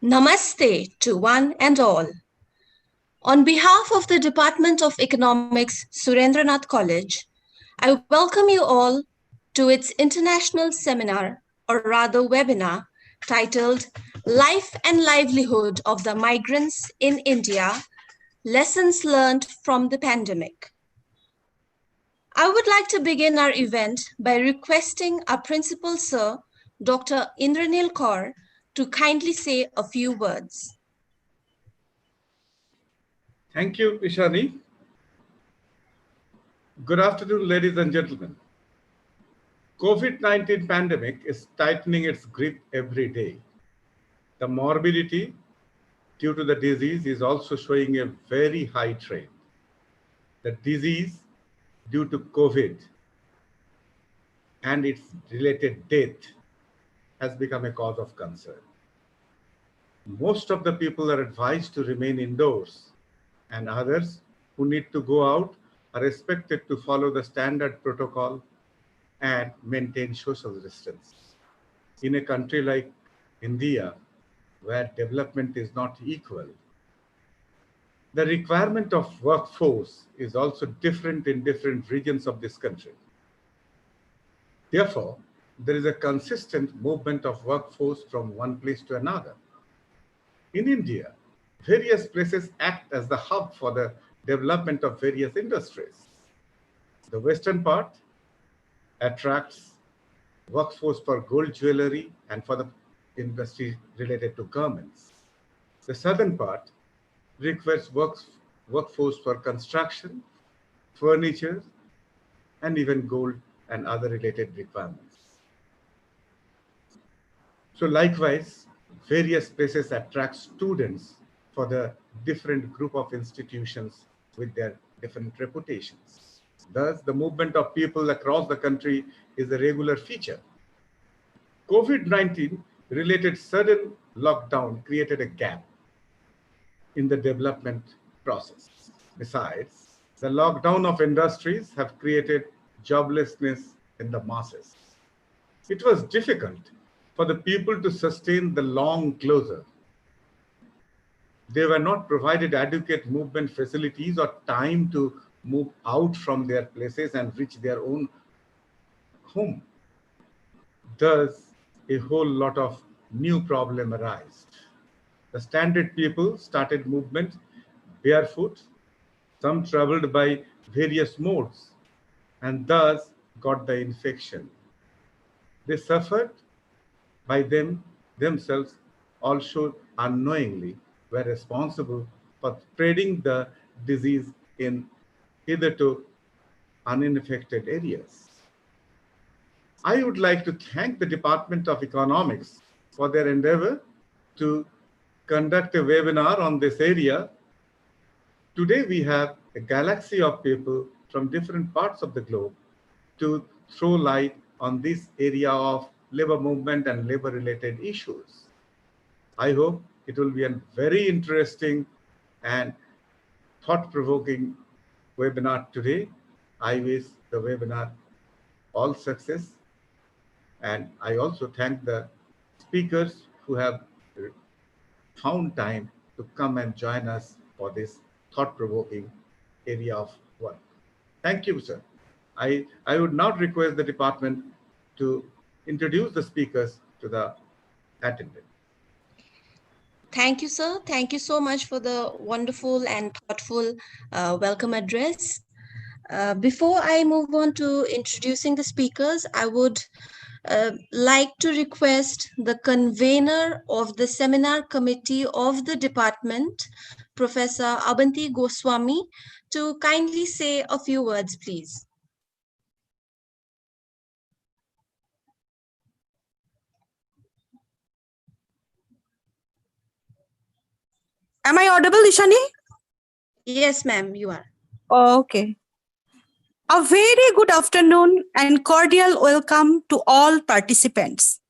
Namaste to one and all. On behalf of the Department of Economics, Surendranath College, I welcome you all to its international seminar, or rather webinar, titled Life and Livelihood of the Migrants in India, Lessons Learned from the Pandemic. I would like to begin our event by requesting our Principal Sir, Dr. Indranil Kaur, to kindly say a few words. Thank you, Ishani. Good afternoon, ladies and gentlemen. COVID-19 pandemic is tightening its grip every day. The morbidity due to the disease is also showing a very high trend. The disease due to COVID and its related death has become a cause of concern. Most of the people are advised to remain indoors, and others who need to go out are expected to follow the standard protocol and maintain social distance. In a country like India, where development is not equal, the requirement of workforce is also different in different regions of this country. Therefore, there is a consistent movement of workforce from one place to another. In India, various places act as the hub for the development of various industries. The western part attracts workforce for gold jewelry and for the industry related to garments. The southern part requires workforce for construction, furniture, and even gold and other related requirements. So likewise, various places attract students for the different group of institutions with their different reputations. Thus, the movement of people across the country is a regular feature. COVID-19 related sudden lockdown created a gap in the development process. Besides, the lockdown of industries have created joblessness in the masses. It was difficult for the people to sustain the long closure. They were not provided adequate movement facilities or time to move out from their places and reach their own home. Thus, a whole lot of new problems arise. The standard people started movement barefoot. Some traveled by various modes and thus got the infection. They suffered by themselves, also unknowingly were responsible for spreading the disease in hitherto uninfected areas. I would like to thank the Department of Economics for their endeavor to conduct a webinar on this area. Today we have a galaxy of people from different parts of the globe to throw light on this area of labor movement and labor related issues. I hope it will be a very interesting and thought-provoking webinar today. I wish the webinar all success. And I also thank the speakers who have found time to come and join us for this thought-provoking area of work. Thank you, sir. I would now request the department to introduce the speakers to the attendant. Thank you, sir. Thank you so much for the wonderful and thoughtful welcome address. Before I move on to introducing the speakers, I would like to request the convener of the seminar committee of the department, Professor Abanti Goswami, to kindly say a few words, please. Am I audible, Ishani? Yes, ma'am, you are. Okay. A very good afternoon and cordial welcome to all participants.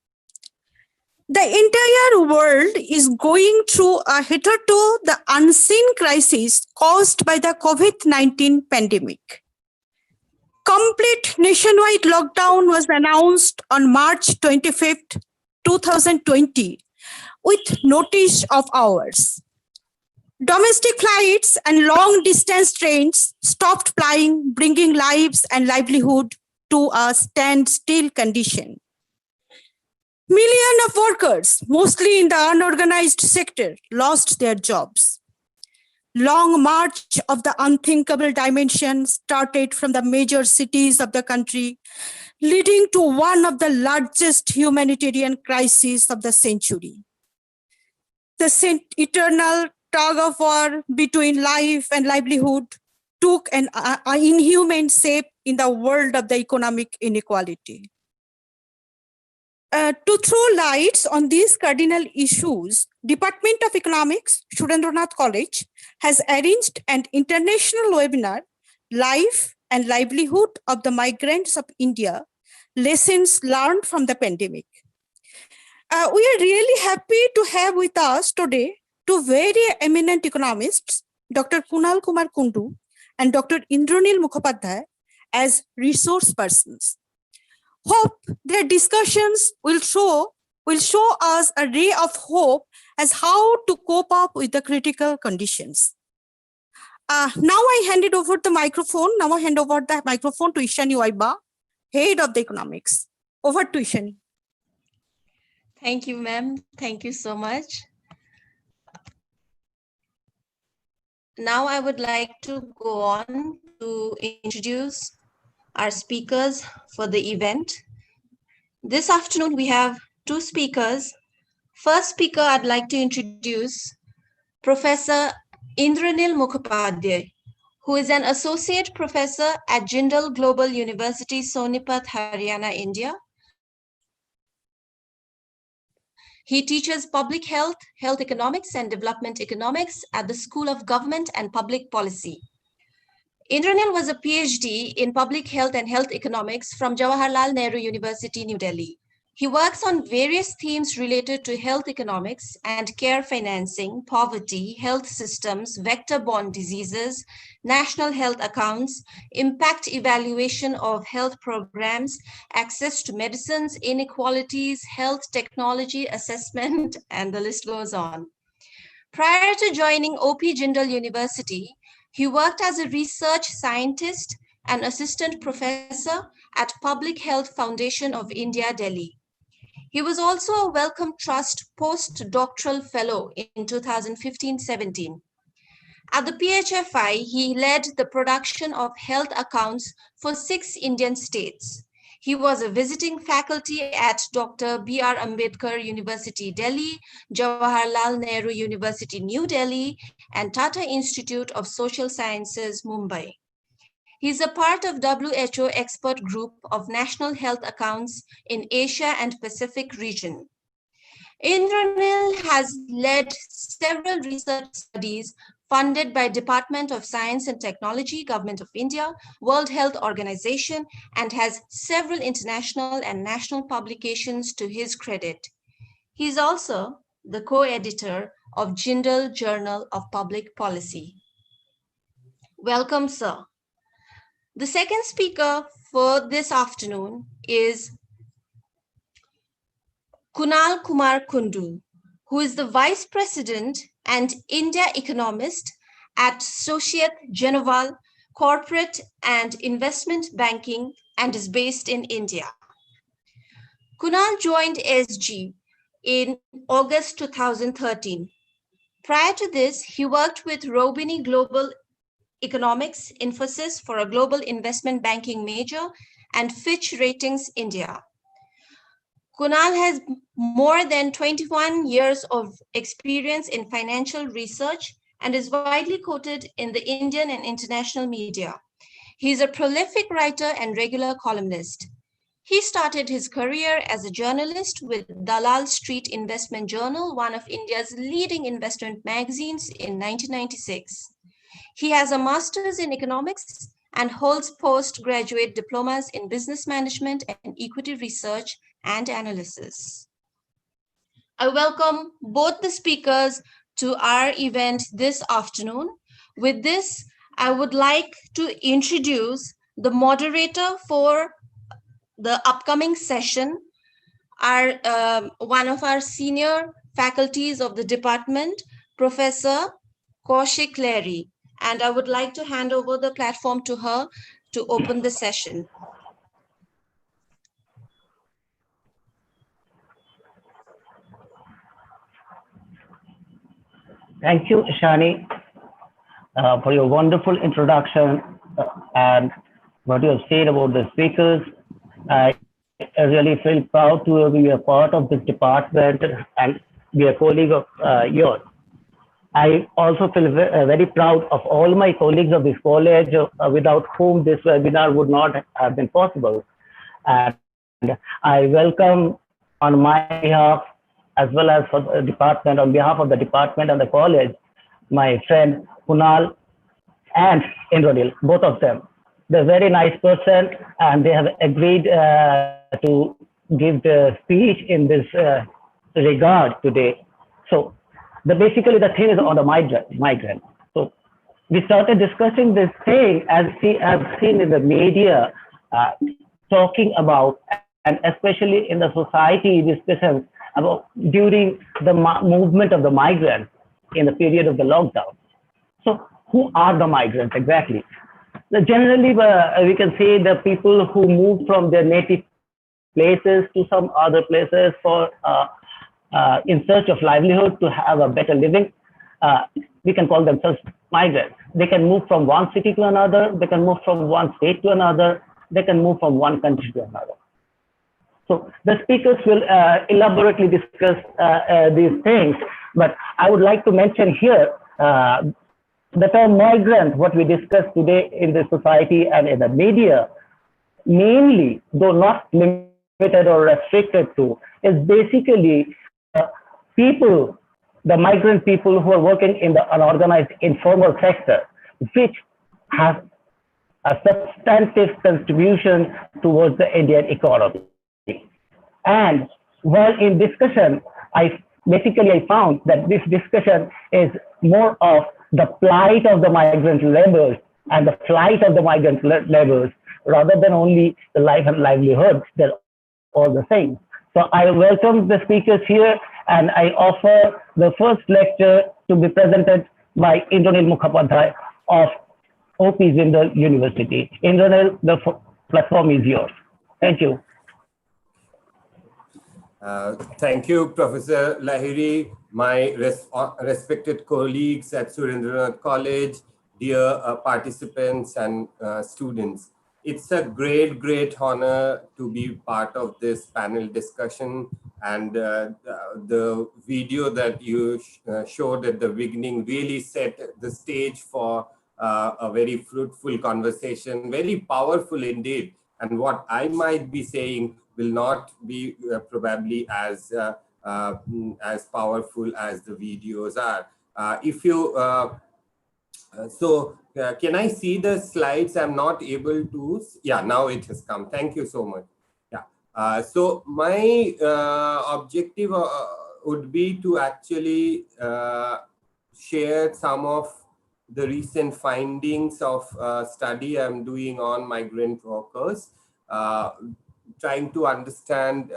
The entire world is going through a hitherto the unseen crisis caused by the COVID-19 pandemic. Complete nationwide lockdown was announced on March 25th, 2020, with notice of hours. Domestic flights and long-distance trains stopped plying, bringing lives and livelihood to a standstill condition. Millions of workers, mostly in the unorganized sector, lost their jobs. Long march of the unthinkable dimension started from the major cities of the country, leading to one of the largest humanitarian crises of the century. The eternal tug of war between life and livelihood took an inhuman shape in the world of the economic inequality. To throw lights on these cardinal issues, Department of Economics, Surendranath College, has arranged an international webinar, Life and Livelihood of the Migrants of India, Lessons Learned from the Pandemic. We are really happy to have with us today two very eminent economists, Dr. Kunal Kumar Kundu and Dr. Indranil Mukhopadhyay, as resource persons. Hope their discussions will show us a ray of hope as how to cope up with the critical conditions. Now I hand over the microphone to Ishani Waiba, Head of the Economics. Over to Ishani. Thank you, ma'am. Thank you so much. Now I would like to go on to introduce our speakers for the event. This afternoon, we have two speakers. First speaker, I'd like to introduce Professor Indranil Mukhopadhyay, who is an associate professor at Jindal Global University, Sonipat, Haryana, India. He teaches public health, health economics, and development economics at the School of Government and Public Policy. Indranil was a PhD in public health and health economics from Jawaharlal Nehru University, New Delhi. He works on various themes related to health economics and care financing, poverty, health systems, vector-borne diseases, national health accounts, impact evaluation of health programs, access to medicines, inequalities, health technology assessment, and the list goes on. Prior to joining OP Jindal University, he worked as a research scientist and assistant professor at Public Health Foundation of India, Delhi. He was also a Wellcome Trust postdoctoral fellow in 2015-17. At the PHFI, he led the production of health accounts for 6 Indian states. He was a visiting faculty at Dr. B.R. Ambedkar University, Delhi, Jawaharlal Nehru University, New Delhi, and Tata Institute of Social Sciences, Mumbai. He is a part of WHO expert group of national health accounts in Asia and Pacific region. Indranil has led several research studies funded by Department of Science and Technology, Government of India, World Health Organization, and has several international and national publications to his credit. He is also the co-editor of Jindal Journal of Public Policy. Welcome, sir. The second speaker for this afternoon is Kunal Kumar Kundu, who is the Vice President and India economist at Societe Generale Corporate and Investment Banking and is based in India. Kunal joined SG in August 2013. Prior to this, he worked with Robini Global Economics, Infosys for a global investment banking major, and Fitch Ratings India. Kunal has more than 21 years of experience in financial research and is widely quoted in the Indian and international media. He is a prolific writer and regular columnist. He started his career as a journalist with Dalal Street Investment Journal, one of India's leading investment magazines, in 1996. He has a master's in economics and holds postgraduate diplomas in business management and equity research and analysis. I welcome both the speakers to our event this afternoon. With this, I would like to introduce the moderator for the upcoming session, one of our senior faculties of the department, Professor Kaushik Leri. And I would like to hand over the platform to her to open the session. Thank you, Shani, for your wonderful introduction and what you have said about the speakers. I really feel proud to be a part of this department and be a colleague of yours. I also feel very proud of all my colleagues of this college, without whom this webinar would not have been possible. And I welcome on my behalf, as well as for the department, on behalf of the department and the college, my friend Kunal and Indranil, both of them. They're a very nice person, and they have agreed to give the speech in this regard today. So basically the thing is on the migrant. So we started discussing this thing as seen in the media, talking about, and especially in the society discussions about during the movement of the migrants in the period of the lockdown. So who are the migrants exactly? Generally, we can say the people who move from their native places to some other places for in search of livelihood to have a better living. We can call themselves migrants. They can move from one city to another. They can move from one state to another. They can move from one country to another. So the speakers will elaborately discuss these things, but I would like to mention here the term migrant, what we discussed today in the society and in the media, mainly, though not limited or restricted to, is basically people, the migrant people who are working in the unorganized informal sector, which has a substantive contribution towards the Indian economy. And while in discussion, I found that this discussion is more of the plight of the migrant laborers and the flight of the migrant laborers, rather than only the life and livelihood. They're all the same. So I welcome the speakers here, and I offer the first lecture to be presented by Indranil Mukhopadhyay of OP Jindal University. Indranil, the platform is yours. Thank you. Thank you, Professor Lahiri, my respected colleagues at Surendranath College, dear participants and students. It's a great honor to be part of this panel discussion, and the video that you showed at the beginning really set the stage for a very fruitful conversation, very powerful indeed. And what I might be saying will not be probably as powerful as the videos are. Can I see the slides? I'm not able to. Yeah, now it has come. Thank you so much. Yeah. So my objective would be to actually share some of the recent findings of study I'm doing on migrant workers, trying to understand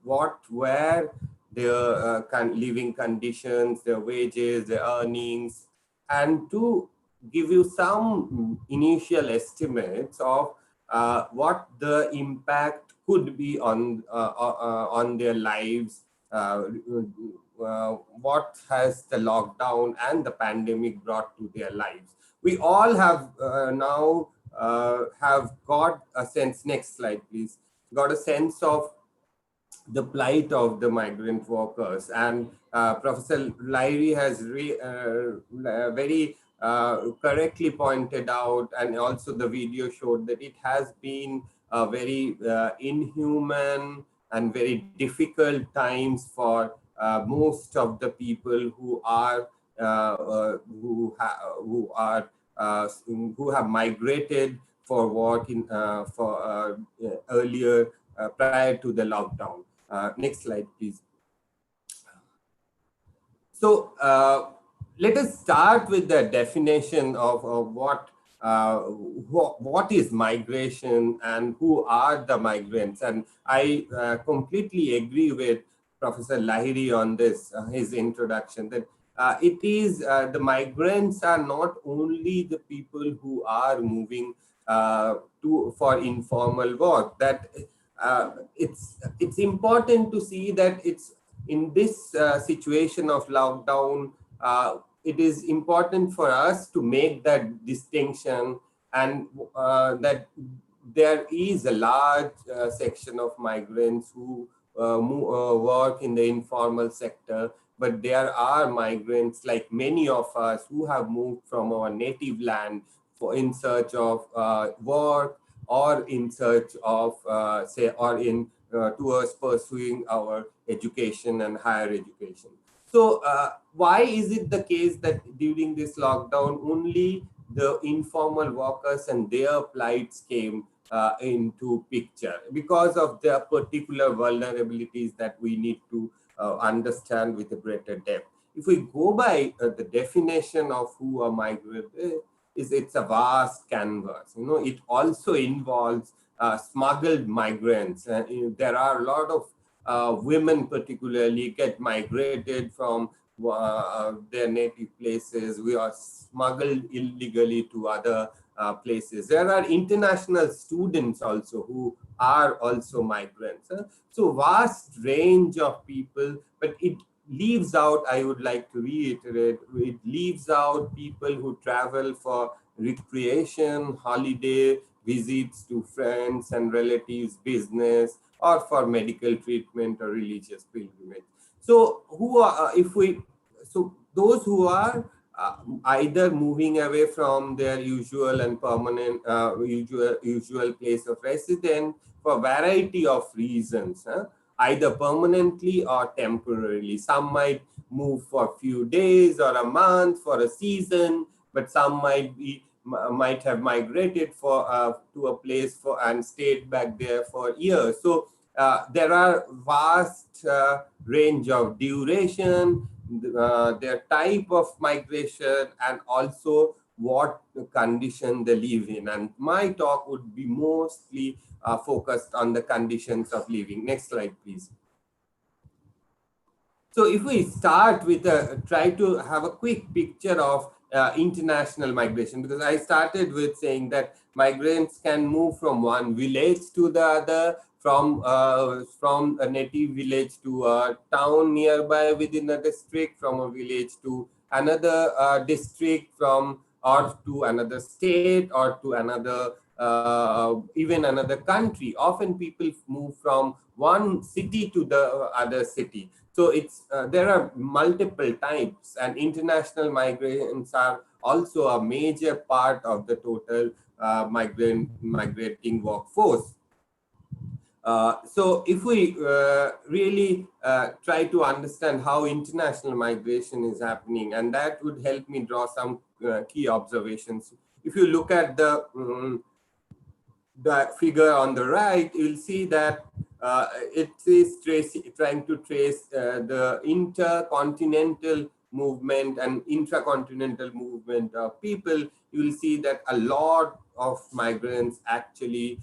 what were their living conditions, their wages, their earnings, and to give you some initial estimates of what the impact could be on their lives, what has the lockdown and the pandemic brought to their lives. We all have now have got a sense, next slide please, got a sense of the plight of the migrant workers, and Professor Lahiri has very correctly pointed out, and also the video showed that it has been very inhuman and very difficult times for most of the people who are who have migrated for work in earlier prior to the lockdown. Next slide, please. So let us start with the definition of what is migration and who are the migrants. And I completely agree with Professor Lahiri on this, his introduction, that it is the migrants are not only the people who are moving for informal work. That it's important to see that it's in this situation of lockdown, it is important for us to make that distinction, and that there is a large section of migrants who work in the informal sector, but there are migrants like many of us who have moved from our native land in search of work, or in search of towards pursuing our education and higher education. So why is it the case that during this lockdown only the informal workers and their plights came into picture? Because of their particular vulnerabilities that we need to understand with a greater depth. If we go by the definition of who a migrant is, it's a vast canvas. It also involves smuggled migrants. There are a lot of women particularly get migrated from their native places. We are smuggled illegally to other places. There are international students also who are also migrants. So vast range of people, but it leaves out, I would like to reiterate, it leaves out people who travel for recreation, holiday, visits to friends and relatives, business, or for medical treatment or religious pilgrimage. So those who are either moving away from their usual and permanent usual place of residence for a variety of reasons, either permanently or temporarily. Some might move for a few days or a month, for a season, but some might have migrated to a place and stayed back there for years. So there are vast range of duration, their type of migration, and also what condition they live in. And my talk would be mostly focused on the conditions of living. Next slide, please. So if we start with try to have a quick picture of international migration, because I started with saying that migrants can move from one village to the other, from a native village to a town nearby within a district, from a village to another district, or to another state, or to another even another country. Often people move from one city to the other city. So it's there are multiple types, and international migrants are also a major part of the total migrating workforce. So if we really try to understand how international migration is happening, and that would help me draw some key observations. If you look at the figure on the right, you'll see that it is trying to trace the intercontinental movement and intracontinental movement of people. You will see that a lot of migrants actually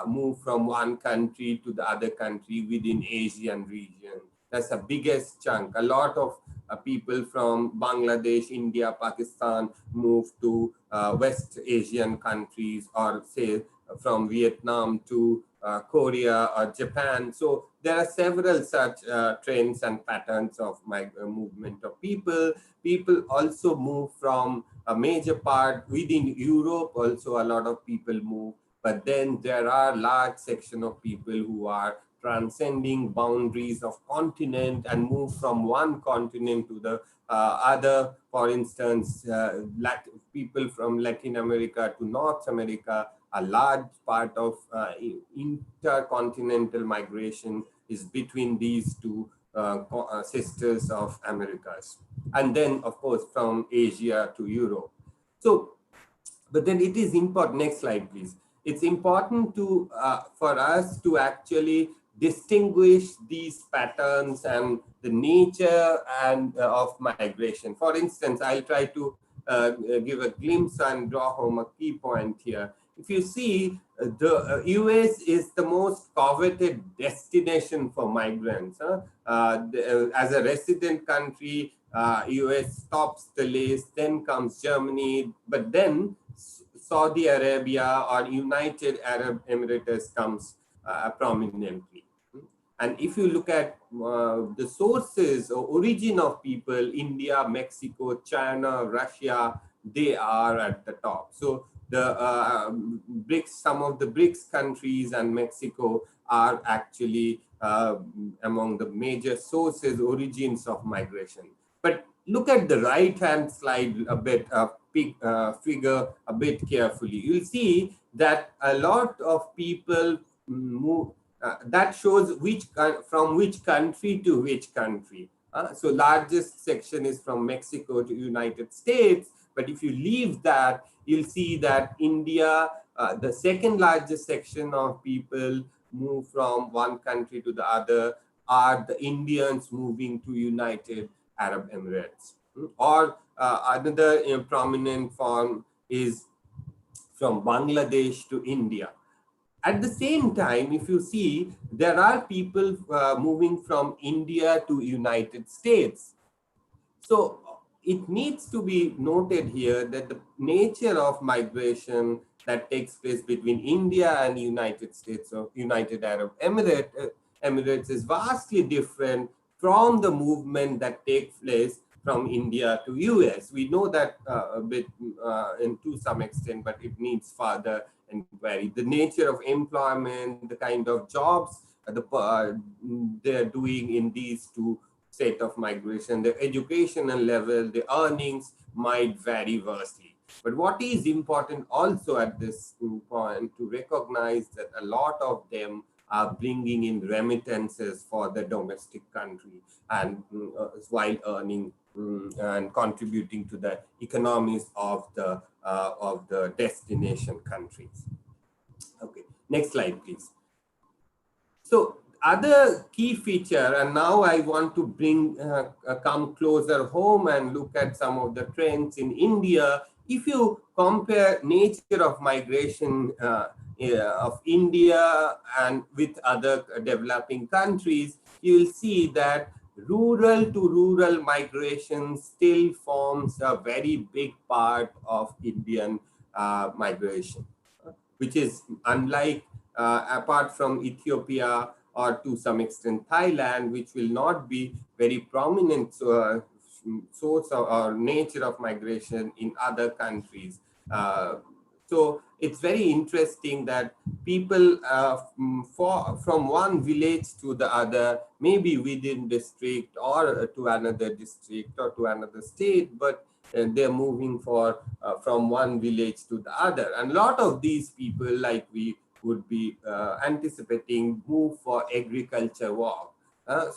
move from one country to the other country within Asian region. That's the biggest chunk. A lot of people from Bangladesh, India, Pakistan move to West Asian countries, or say from Vietnam to Korea or Japan. So there are several such trends and patterns of movement of people. People also move from a major part within Europe. Also, a lot of people move. But then there are large section of people who are transcending boundaries of continent and move from one continent to the other. For instance, people from Latin America to North America, a large part of intercontinental migration is between these two sisters of Americas. And then, of course, from Asia to Europe. So, but then it is important, next slide, please. It's important to for us to actually distinguish these patterns and the nature and of migration. For instance, I'll try to give a glimpse and draw home a key point here. If you see, the US is the most coveted destination for migrants. As a resident country, US tops the list, then comes Germany, but then Saudi Arabia or United Arab Emirates comes prominently. And if you look at the sources or origin of people, India, Mexico, China, Russia, they are at the top. So the BRICS, some of the BRICS countries and Mexico are actually among the major sources, origins of migration. But look at the right-hand slide a bit, figure a bit carefully. You'll see that a lot of people move. That shows from which country to which country. So largest section is from Mexico to United States. But if you leave that, you'll see that India, the second largest section of people move from one country to the other are the Indians moving to United Arab Emirates. Or another prominent form is from Bangladesh to India. At the same time, if you see, there are people moving from India to United States. So it needs to be noted here that the nature of migration that takes place between India and United States or United Arab Emirates is vastly different from the movement that takes place from India to US. We know that a bit to some extent, but it needs further inquiry. The nature of employment, the kind of jobs they're doing in these two state of migration, the educational level, the earnings might vary vastly. But what is important also at this point to recognize that a lot of them are bringing in remittances for the domestic country and while earning and contributing to the economies of the destination countries. Okay, next slide, please. So other key feature, and now I want to bring come closer home and look at some of the trends in India. If you compare nature of migration of India and with other developing countries, you will see that rural to rural migration still forms a very big part of Indian migration, which is unlike apart from Ethiopia or to some extent Thailand, which will not be very prominent source or nature of migration in other countries. So it's very interesting that people from one village to the other, maybe within district or to another district or to another state, but they're moving from one village to the other. And a lot of these people, like we would be anticipating, move for agriculture work.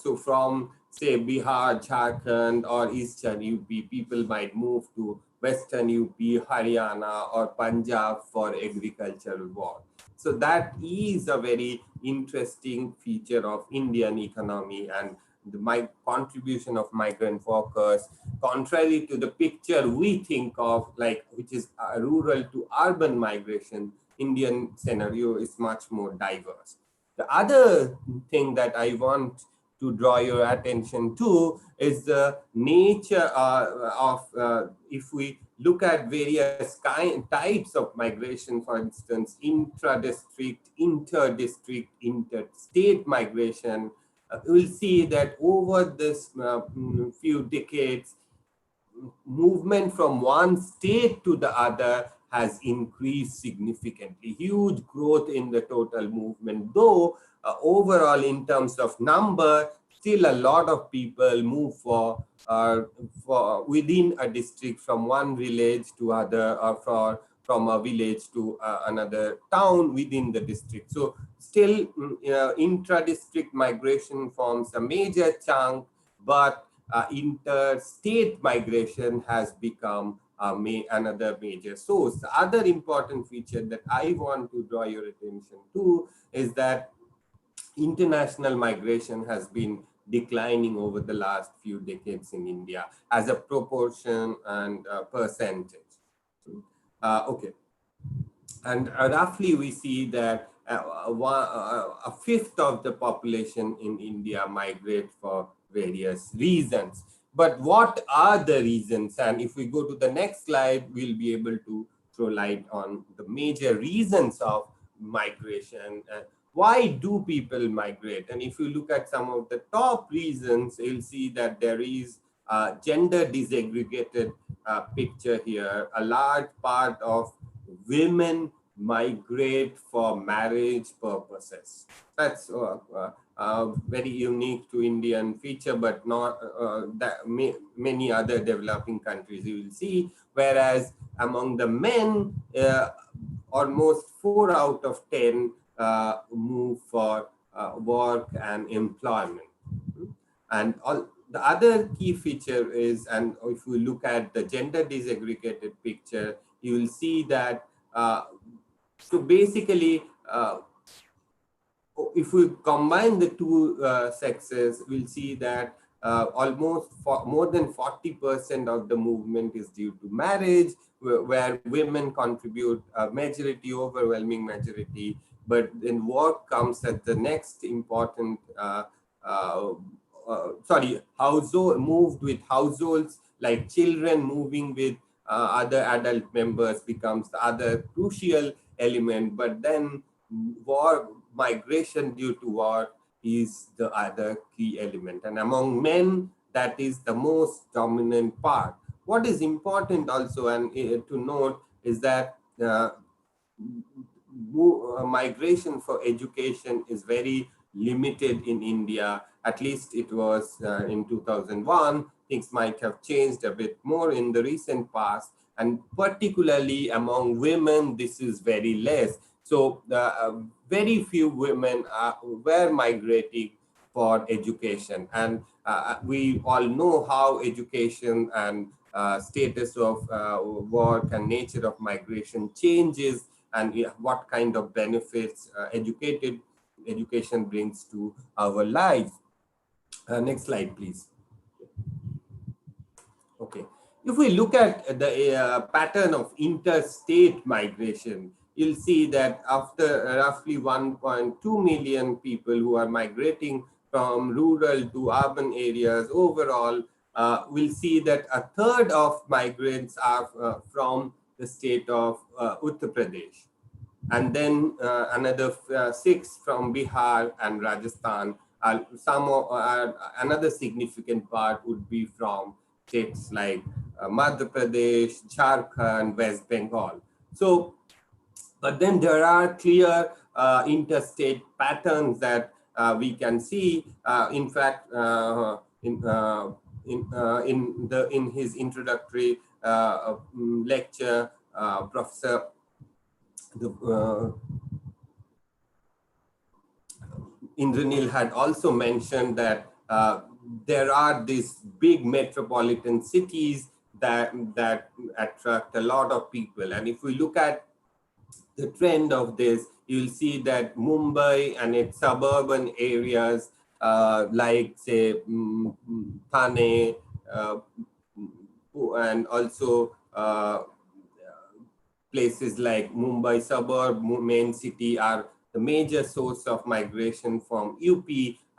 So from, say, Bihar, Jharkhand, or Eastern UP, people might move to Western UP, Haryana, or Punjab for agricultural work. So that is a very interesting feature of Indian economy and the contribution of migrant workers, contrary to the picture we think of, like which is rural to urban migration. Indian scenario is much more diverse. The other thing that I want to draw your attention to is the nature of if we look at various types of migration, for instance, intra-district, inter-district, interstate migration, we'll see that over this few decades, movement from one state to the other has increased significantly. Huge growth in the total movement, though overall in terms of number, still a lot of people move for within a district from one village to other, or from a village to another town within the district. So still intra-district migration forms a major chunk, but interstate migration has become another major source. The other important feature that I want to draw your attention to is that international migration has been declining over the last few decades in India as a proportion and percentage. Okay. And roughly we see that a fifth of the population in India migrate for various reasons. But what are the reasons? And if we go to the next slide, we'll be able to throw light on the major reasons of migration. Why do people migrate? And if you look at some of the top reasons, you'll see that there is a gender disaggregated picture here. A large part of women migrate for marriage purposes. That's very unique to Indian feature, but not that many other developing countries you will see. Whereas among the men, almost 4 out of 10 move for work and employment. And all the other key feature is, and if we look at the gender disaggregated picture, you will see that so basically if we combine the two sexes, we'll see that almost more than 40% of the movement is due to marriage, where women contribute a majority, overwhelming majority, but then work comes at the next important household, moved with households, like children moving with other adult members becomes the other crucial element. But then migration due to war is the other key element. And among men, that is the most dominant part. What is important also and to note is that migration for education is very limited in India. At least it was in 2001. Things might have changed a bit more in the recent past, and particularly among women, this is very less. So very few women were migrating for education, and we all know how education and status of work and nature of migration changes, and what kind of benefits education brings to our lives. Next slide, please. Okay. If we look at the pattern of interstate migration, you'll see that after roughly 1.2 million people who are migrating from rural to urban areas overall, we'll see that a third of migrants are from the state of Uttar Pradesh. And then another 6 from Bihar and Rajasthan. Another significant part would be from states like Madhya Pradesh, Jharkhand, West Bengal. So, but then there are clear interstate patterns that we can see. In fact, in his introductory lecture, Professor Indranil had also mentioned that there are these big metropolitan cities that attract a lot of people. And if we look at the trend of this, you'll see that Mumbai and its suburban areas like say Thane and also places like Mumbai suburb, main city are the major source of migration from UP.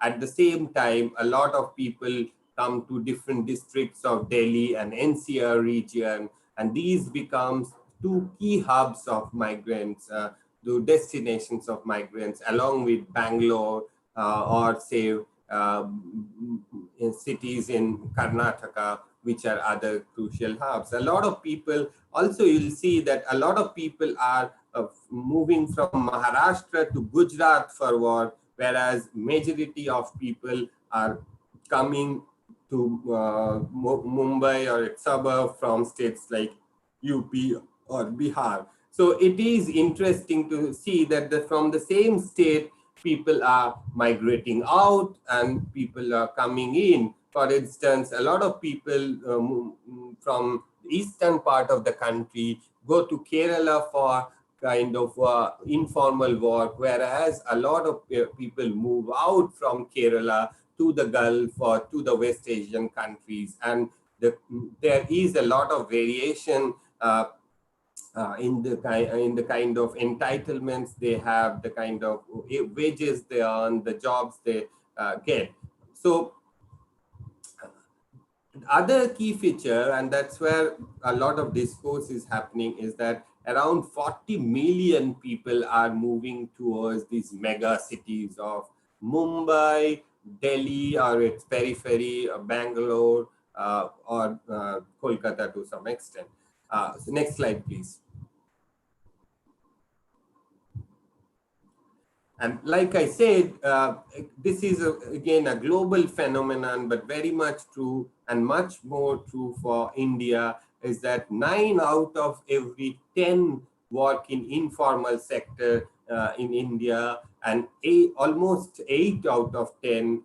At the same time, a lot of people come to different districts of Delhi and NCR region, and these becomes 2 key hubs of migrants, the destinations of migrants, along with Bangalore or say in cities in Karnataka, which are other crucial hubs. A lot of people, also you'll see that a lot of people are moving from Maharashtra to Gujarat for work, whereas majority of people are coming to Mumbai or its suburb from states like UP or Bihar. So it is interesting to see that from the same state, people are migrating out and people are coming in. For instance, a lot of people from the eastern part of the country go to Kerala for kind of informal work, whereas a lot of people move out from Kerala to the Gulf or to the West Asian countries. And there is a lot of variation in the kind of entitlements they have, the kind of wages they earn, the jobs they get. So other key feature, and that's where a lot of discourse is happening, is that around 40 million people are moving towards these mega cities of Mumbai, Delhi, or its periphery, or Bangalore, or Kolkata to some extent. So next slide, please. And like I said, this is again a global phenomenon, but very much true and much more true for India, is that 9 out of every 10 work in informal sector in India, and almost 8 out of 10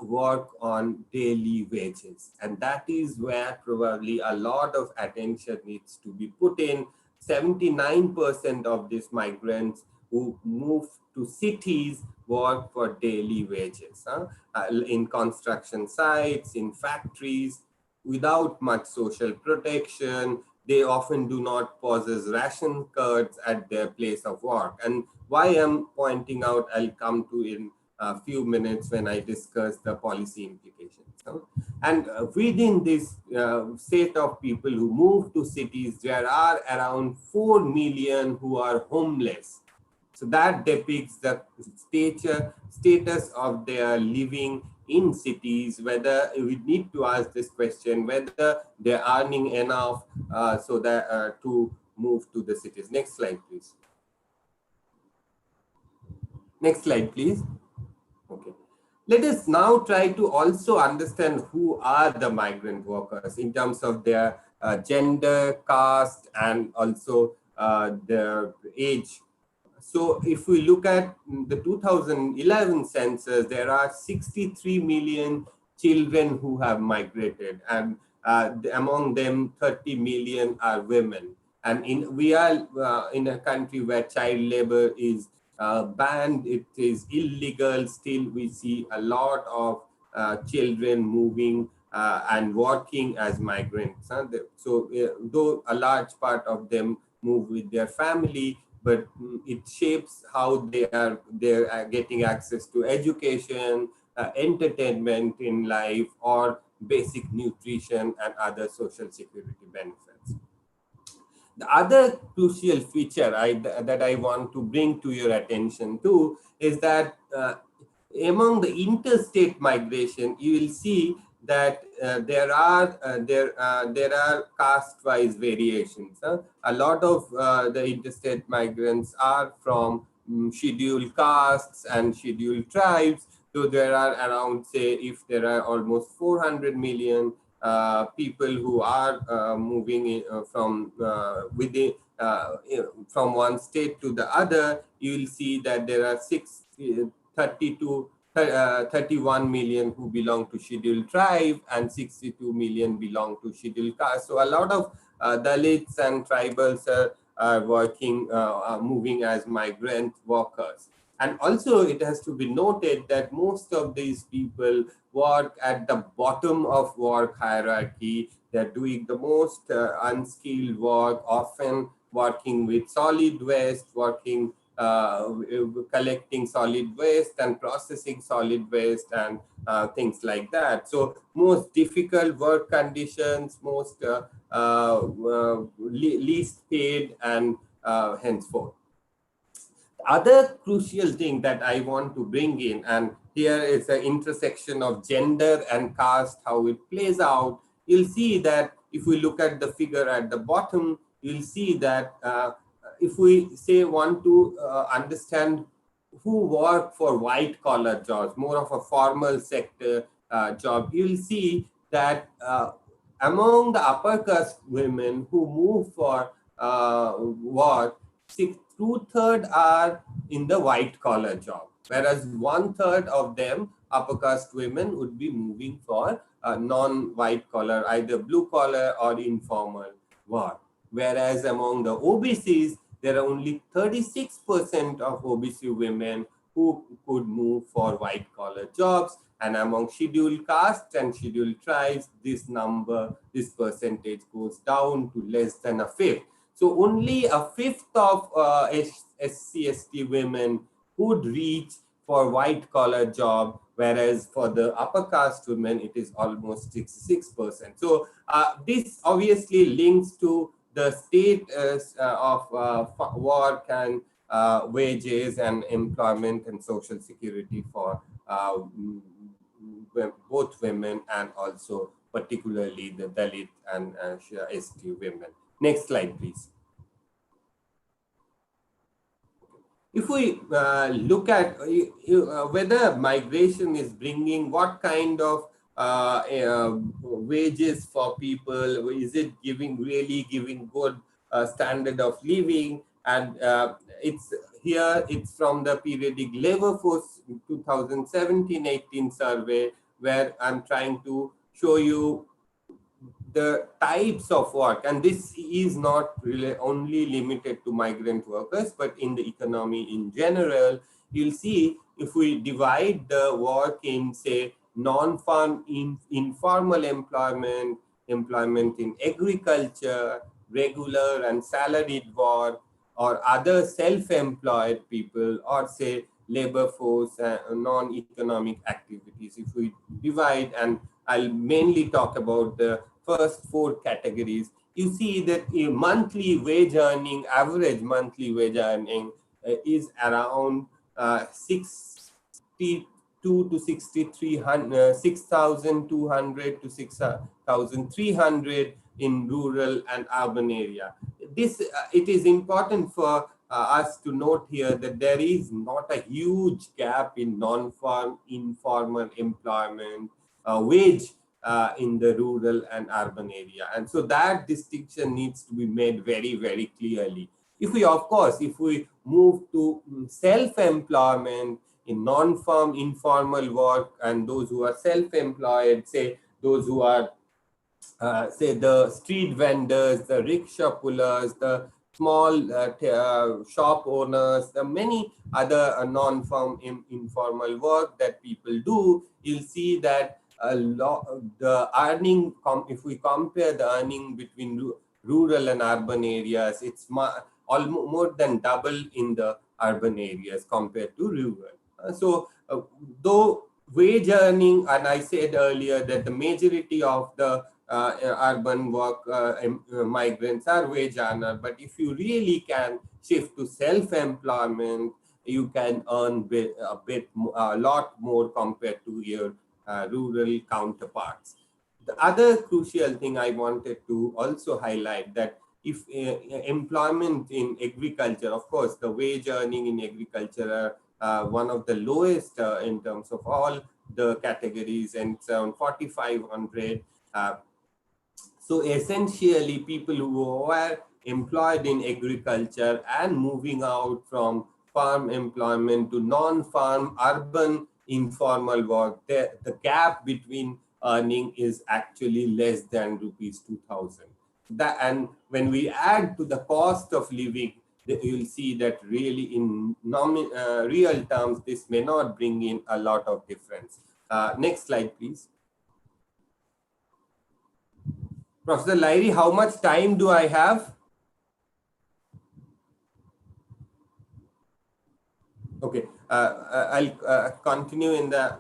work on daily wages. And that is where probably a lot of attention needs to be put in. 79% of these migrants who move to cities work for daily wages, in construction sites, in factories, without much social protection. They often do not possess ration cards at their place of work. And why I'm pointing out, I'll come to in a few minutes when I discuss the policy implications. And within this set of people who move to cities, there are around 4 million who are homeless. So that depicts the status of their living in cities, whether we need to ask this question, whether they're earning enough so that to move to the cities. Next slide, please. Next slide, please. Okay. Let us now try to also understand who are the migrant workers in terms of their gender, caste, and also their age. So if we look at the 2011 census, there are 63 million children who have migrated, and among them 30 million are women. And we are in a country where child labor is banned, it is illegal. Still we see a lot of children moving and working as migrants. So though a large part of them move with their family, but it shapes how they are getting access to education, entertainment in life, or basic nutrition and other social security benefits. The other crucial feature that I want to bring to your attention too is that among the interstate migration, you will see that there are caste-wise variations. A lot of the interstate migrants are from scheduled castes and scheduled tribes. So there are around, say, if there are almost 400 million people who are moving in, from within from one state to the other, you will see that there are 31 million who belong to scheduled tribe and 62 million belong to scheduled caste. So a lot of Dalits and tribals are working, moving as migrant workers. And also it has to be noted that most of these people work at the bottom of work hierarchy. They're doing the most unskilled work, often working with solid waste, working collecting solid waste and processing solid waste and things like that. So most difficult work conditions, most least paid, and henceforth. Other crucial thing that I want to bring in, and here is the intersection of gender and caste, how it plays out. You'll see that if we look at the figure at the bottom, you'll see that if we say want to understand who work for white collar jobs, more of a formal sector job, you'll see that among the upper caste women who move for work, 2/3 are in the white collar job, whereas 1/3 of them, upper caste women, would be moving for non-white collar, either blue collar or informal work. Whereas among the OBCs, there are only 36% of OBC women who could move for white collar jobs, and among scheduled castes and scheduled tribes, this percentage goes down to less than a fifth. So only a fifth of SC/ST women could reach for white collar job, whereas for the upper caste women, it is almost 66%. So this obviously links to the state of work and wages and employment and social security for both women and also particularly the Dalit and ST women. Next slide, please. If we look at whether migration is bringing what kind of wages for people, is it really giving good standard of living? And it's from the periodic labor force 2017-18 survey, where I'm trying to show you the types of work, and this is not really only limited to migrant workers, but in the economy in general. You'll see if we divide the work in, say, non-farm, informal employment, employment in agriculture, regular and salaried work, or other self-employed people, or say labor force non-economic activities. If we divide, and I'll mainly talk about the first four categories, you see that a monthly wage earning, average monthly wage earning is around 62 to 6,200 to 6,300 in rural and urban area. This it is important for us to note here that there is not a huge gap in non-farm, informal employment wage in the rural and urban area. And so that distinction needs to be made very, very clearly. If we, of course, if we move to self-employment in non-farm, informal work, and those who are self-employed, say those who are, say the street vendors, the rickshaw pullers, the small shop owners, the many other non-farm informal work that people do, you'll see that the earning, if we compare the earning between rural and urban areas, it's almost more than double in the urban areas compared to rural. So though wage earning, and I said earlier that the majority of the urban work migrants are wage earner, but if you really can shift to self-employment, you can earn a lot more compared to your rural counterparts. The other crucial thing I wanted to also highlight, that if employment in agriculture, of course, the wage earning in agriculture are one of the lowest in terms of all the categories, and it's around 4,500. So essentially, people who are employed in agriculture and moving out from farm employment to non-farm urban informal work, the gap between earning is actually less than rupees 2,000. And when we add to the cost of living, you'll see that really in real terms, this may not bring in a lot of difference. Next slide, please. Professor Lairi, how much time do I have? Okay, I'll continue in the...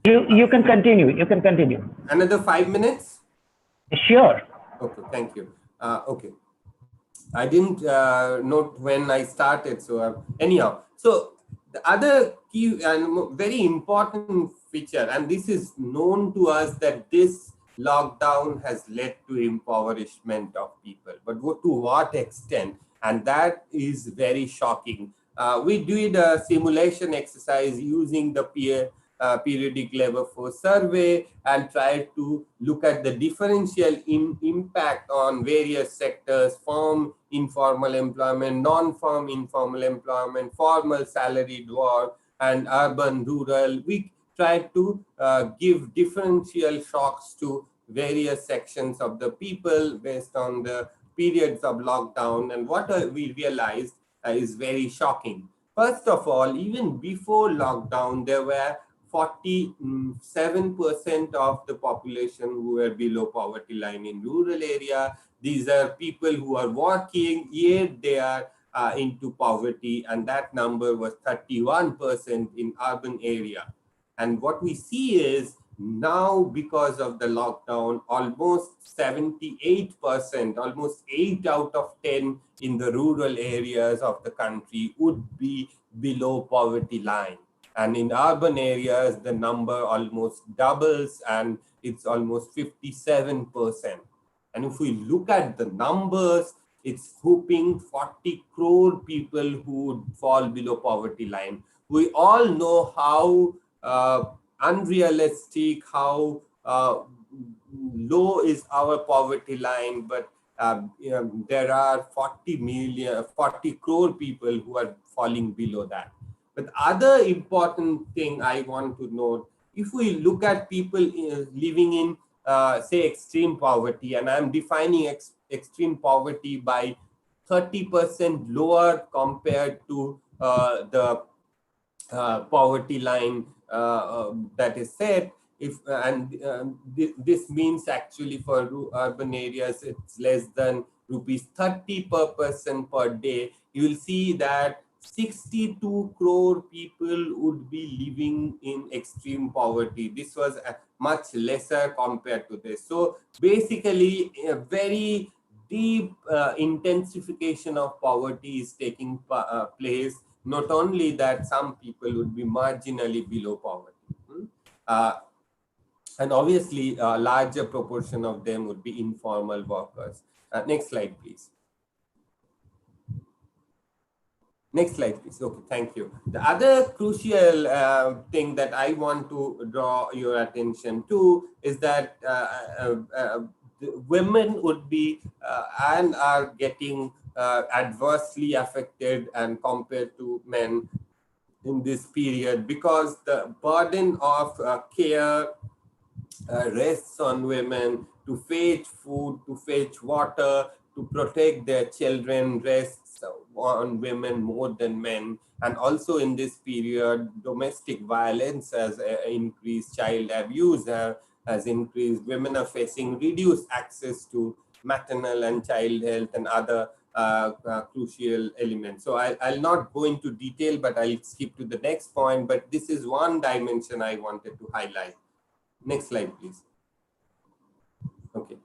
You can continue. You can continue. Another 5 minutes? Sure. Okay, thank you. Okay. I didn't note when I started, so anyhow. So the other key and very important feature, and this is known to us, that this lockdown has led to impoverishment of people, but to what extent? And that is very shocking. We did a simulation exercise using the periodic labor force survey and tried to look at the differential impact on various sectors, firm informal employment, non-firm informal employment, formal salaried work, and urban, rural. We tried to give differential shocks to various sections of the people based on the periods of lockdown. And what we realized is very shocking. First of all, even before lockdown, there were 47% of the population who were below poverty line in rural area. These are people who are working, yet they are into poverty, and that number was 31% in urban area. And what we see is now, because of the lockdown, almost 78%, almost 8 out of 10 in the rural areas of the country would be below poverty line. And in urban areas, the number almost doubles, and it's almost 57%. And if we look at the numbers, it's whooping 40 crore people who would fall below poverty line. We all know how unrealistic, how low is our poverty line, but there are 40 crore people who are falling below that. But other important thing I want to note, if we look at people living in, say, extreme poverty, and I'm defining extreme poverty by 30% lower compared to the poverty line that is set. This means actually for urban areas, it's less than rupees 30 per person per day. You will see that 62 crore people would be living in extreme poverty. This was much lesser compared to this. So basically, a very deep intensification of poverty is taking place. Not only that, some people would be marginally below poverty. And obviously, a larger proportion of them would be informal workers. Next slide, please. Next slide, please. Okay, thank you. The other crucial thing that I want to draw your attention to is that women would be and are getting adversely affected and compared to men in this period, because the burden of care rests on women to fetch food, to fetch water, to protect their children, rests on women more than men. And also in this period, domestic violence has increased, child abuse has increased. Women are facing reduced access to maternal and child health and other crucial elements. So I'll not go into detail, but I'll skip to the next point. But this is one dimension I wanted to highlight. Next slide, please. Okay.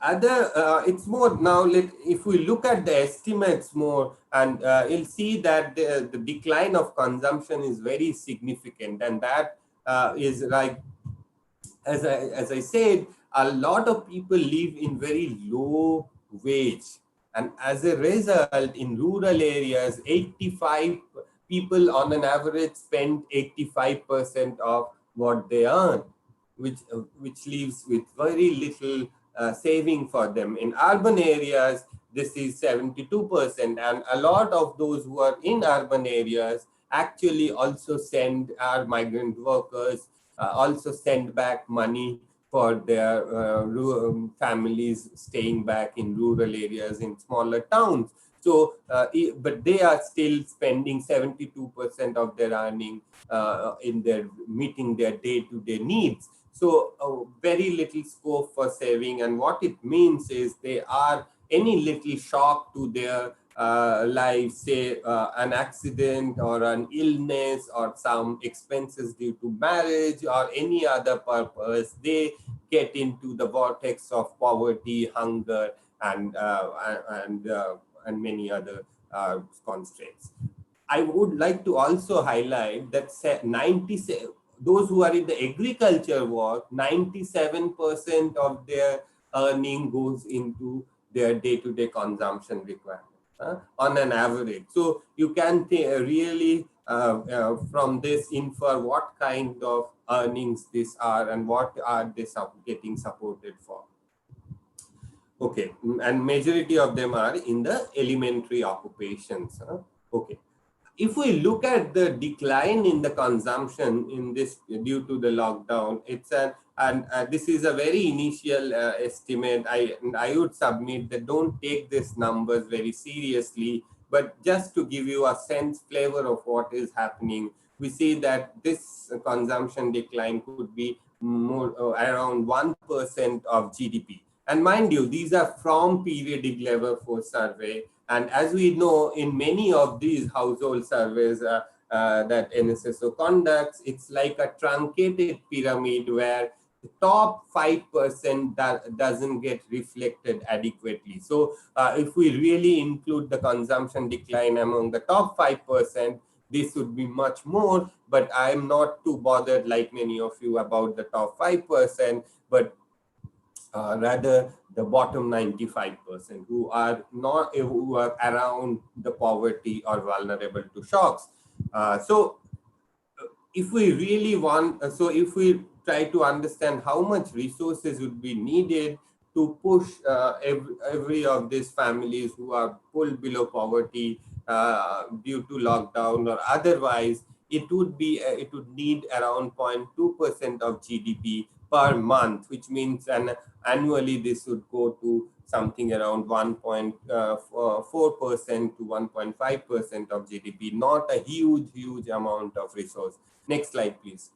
It's more now, if we look at the estimates more, and you'll see that the decline of consumption is very significant, and that is like, as I said, a lot of people live in very low wage, and as a result, in rural areas, 85 people on an average spend 85% of what they earn, which leaves with very little saving for them. In urban areas, this is 72%, and a lot of those who are in urban areas actually also our migrant workers also send back money for their families staying back in rural areas in smaller towns. So, but they are still spending 72% of their earning in meeting their day-to-day needs. So very little scope for saving, and what it means is they are any little shock to their life, say an accident or an illness or some expenses due to marriage or any other purpose, they get into the vortex of poverty, hunger, and many other constraints. I would like to also highlight that those who are in the agriculture work, 97% of their earning goes into their day-to-day consumption requirement on an average. So you can really from this infer what kind of earnings these are and what are they getting supported for. Okay, and majority of them are in the elementary occupations. Okay, if we look at the decline in the consumption in this due to the lockdown, it's this is a very initial estimate. I would submit that don't take these numbers very seriously, but just to give you a sense flavor of what is happening, we see that this consumption decline could be more around 1% of GDP. And mind you, these are from periodic labor force survey. And as we know, in many of these household surveys that NSSO conducts, it's like a truncated pyramid where the top 5% doesn't get reflected adequately. So if we really include the consumption decline among the top 5%, this would be much more, but I'm not too bothered like many of you about the top 5%, but rather the bottom 95% who are around the poverty or vulnerable to shocks. So if we really want, if we try to understand how much resources would be needed to push every of these families who are pulled below poverty due to lockdown or otherwise, it would need around 0.2% of GDP per month, which means annually this would go to something around 1.4% to 1.5% of GDP, not a huge amount of resource. Next slide, please.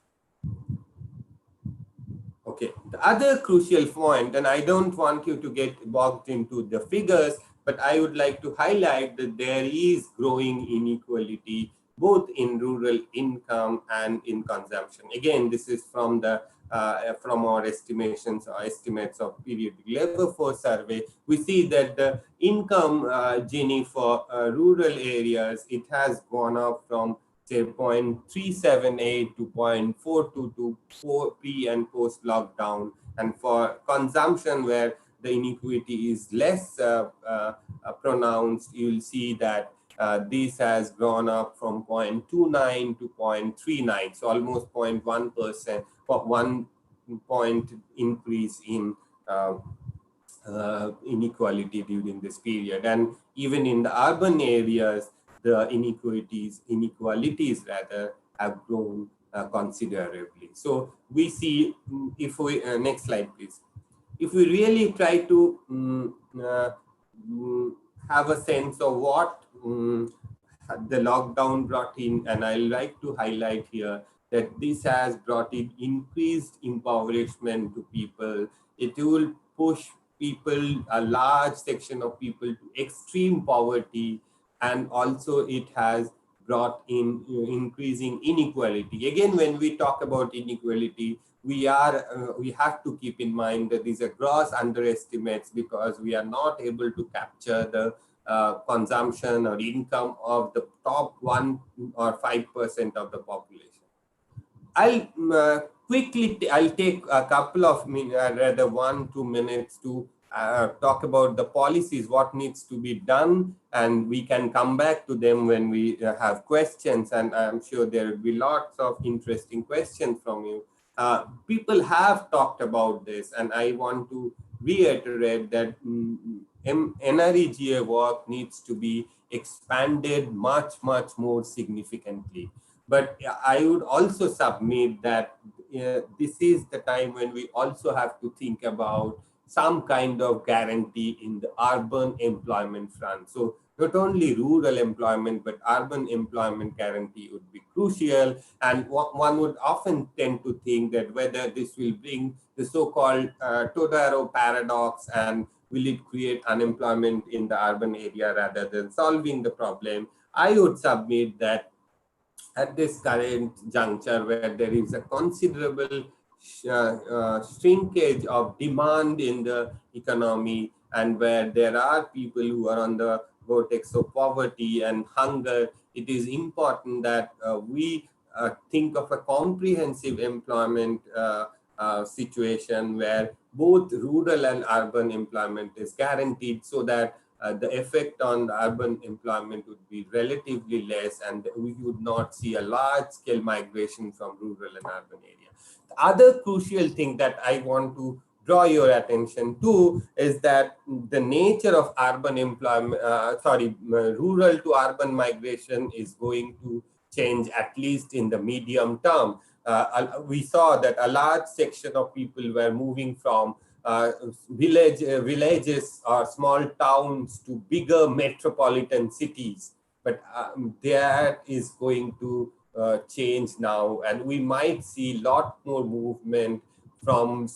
Okay, the other crucial point, and I don't want you to get bogged into the figures, but I would like to highlight that there is growing inequality both in rural income and in consumption. Again, this is from the from our estimations or estimates of periodic labor force survey. We see that the income Gini for rural areas, it has gone up from say 0.378 to 0.422 pre and post lockdown, and for consumption where the inequity is less pronounced, you'll see that this has gone up from 0.29 to 0.39, so almost 0.1%, for 1 point increase in inequality during this period. And even in the urban areas, the inequalities rather have grown considerably. So we see, if we next slide please, if we really try to have a sense of what the lockdown brought in, and I like to highlight here that this has brought in increased impoverishment to people. It will push people, a large section of people, to extreme poverty, and also it has brought in increasing inequality. Again, when we talk about inequality, we have to keep in mind that these are gross underestimates because we are not able to capture the consumption or income of the top 1 or 5% of the population. I'll I'll take a couple of rather 1-2 minutes to talk about the policies, what needs to be done, and we can come back to them when we have questions, and I'm sure there will be lots of interesting questions from you. People have talked about this, and I want to reiterate that NREGA work needs to be expanded much more significantly. But I would also submit that this is the time when we also have to think about some kind of guarantee in the urban employment front. So not only rural employment, but urban employment guarantee would be crucial. And one would often tend to think that whether this will bring the so-called Todaro paradox, and will it create unemployment in the urban area rather than solving the problem. I would submit that at this current juncture, where there is a considerable shrinkage of demand in the economy, and where there are people who are on the vortex of poverty and hunger, it is important that we think of a comprehensive employment situation where both rural and urban employment is guaranteed, so that the effect on urban employment would be relatively less, and we would not see a large-scale migration from rural and urban areas. The other crucial thing that I want to draw your attention to is that the nature of urban employment, rural to urban migration is going to change, at least in the medium term. We saw that a large section of people were moving from villages or small towns to bigger metropolitan cities, but that is going to change now, and we might see a lot more movement from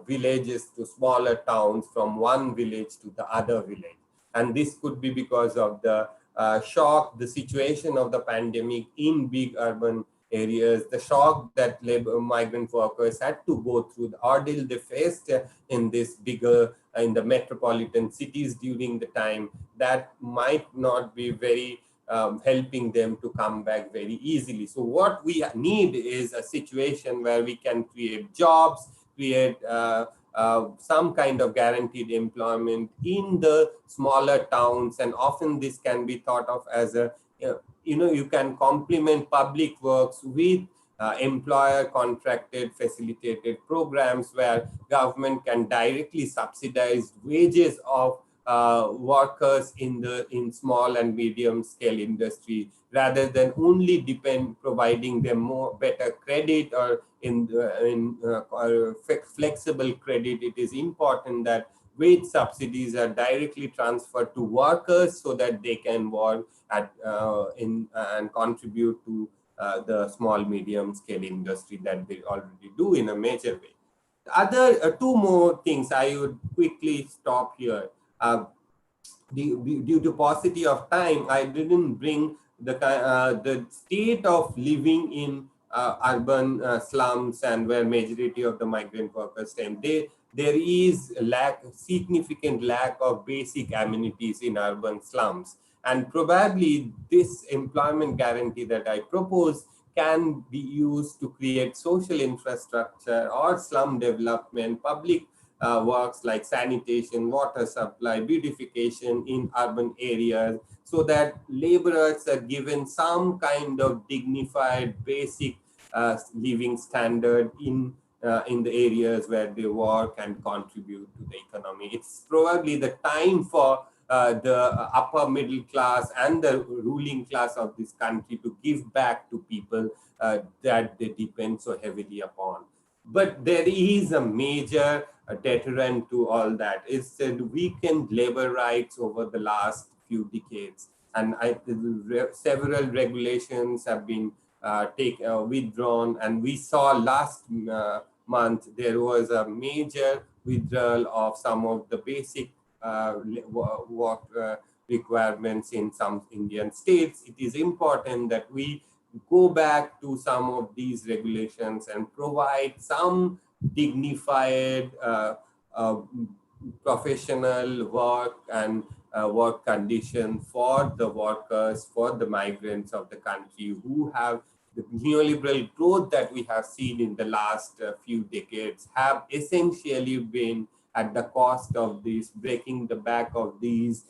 villages to smaller towns, from one village to the other village. And this could be because of the shock, the situation of the pandemic in big urban areas, the shock that migrant workers had to go through, the ordeal they faced in this bigger, in the metropolitan cities during the time, that might not be very helping them to come back very easily. So what we need is a situation where we can create jobs, create some kind of guaranteed employment in the smaller towns, and often this can be thought of as a you can complement public works with employer contracted facilitated programs where government can directly subsidize wages of workers in small and medium scale industry, rather than only providing them more better credit or flexible credit. It is important that wage subsidies are directly transferred to workers so that they can work and contribute to the small medium scale industry that they already do in a major way. Other two more things I would quickly stop here. Due to paucity of time, I didn't bring the state of living in urban slums and where majority of the migrant workers stay. There is significant lack of basic amenities in urban slums. And probably this employment guarantee that I propose can be used to create social infrastructure or slum development, public works like sanitation, water supply, beautification in urban areas, so that laborers are given some kind of dignified basic living standard in the areas where they work and contribute to the economy. It's probably the time for the upper middle class and the ruling class of this country to give back to people that they depend so heavily upon. But there is a major deterrent to all that. It's the weakened labor rights over the last few decades. And several regulations have been withdrawn. And we saw last month, there was a major withdrawal of some of the basic work requirements in some Indian states. It is important that we go back to some of these regulations and provide some dignified professional work and work conditions for the workers, for the migrants of the country who have the neoliberal growth that we have seen in the last few decades have essentially been at the cost of this, breaking the back of these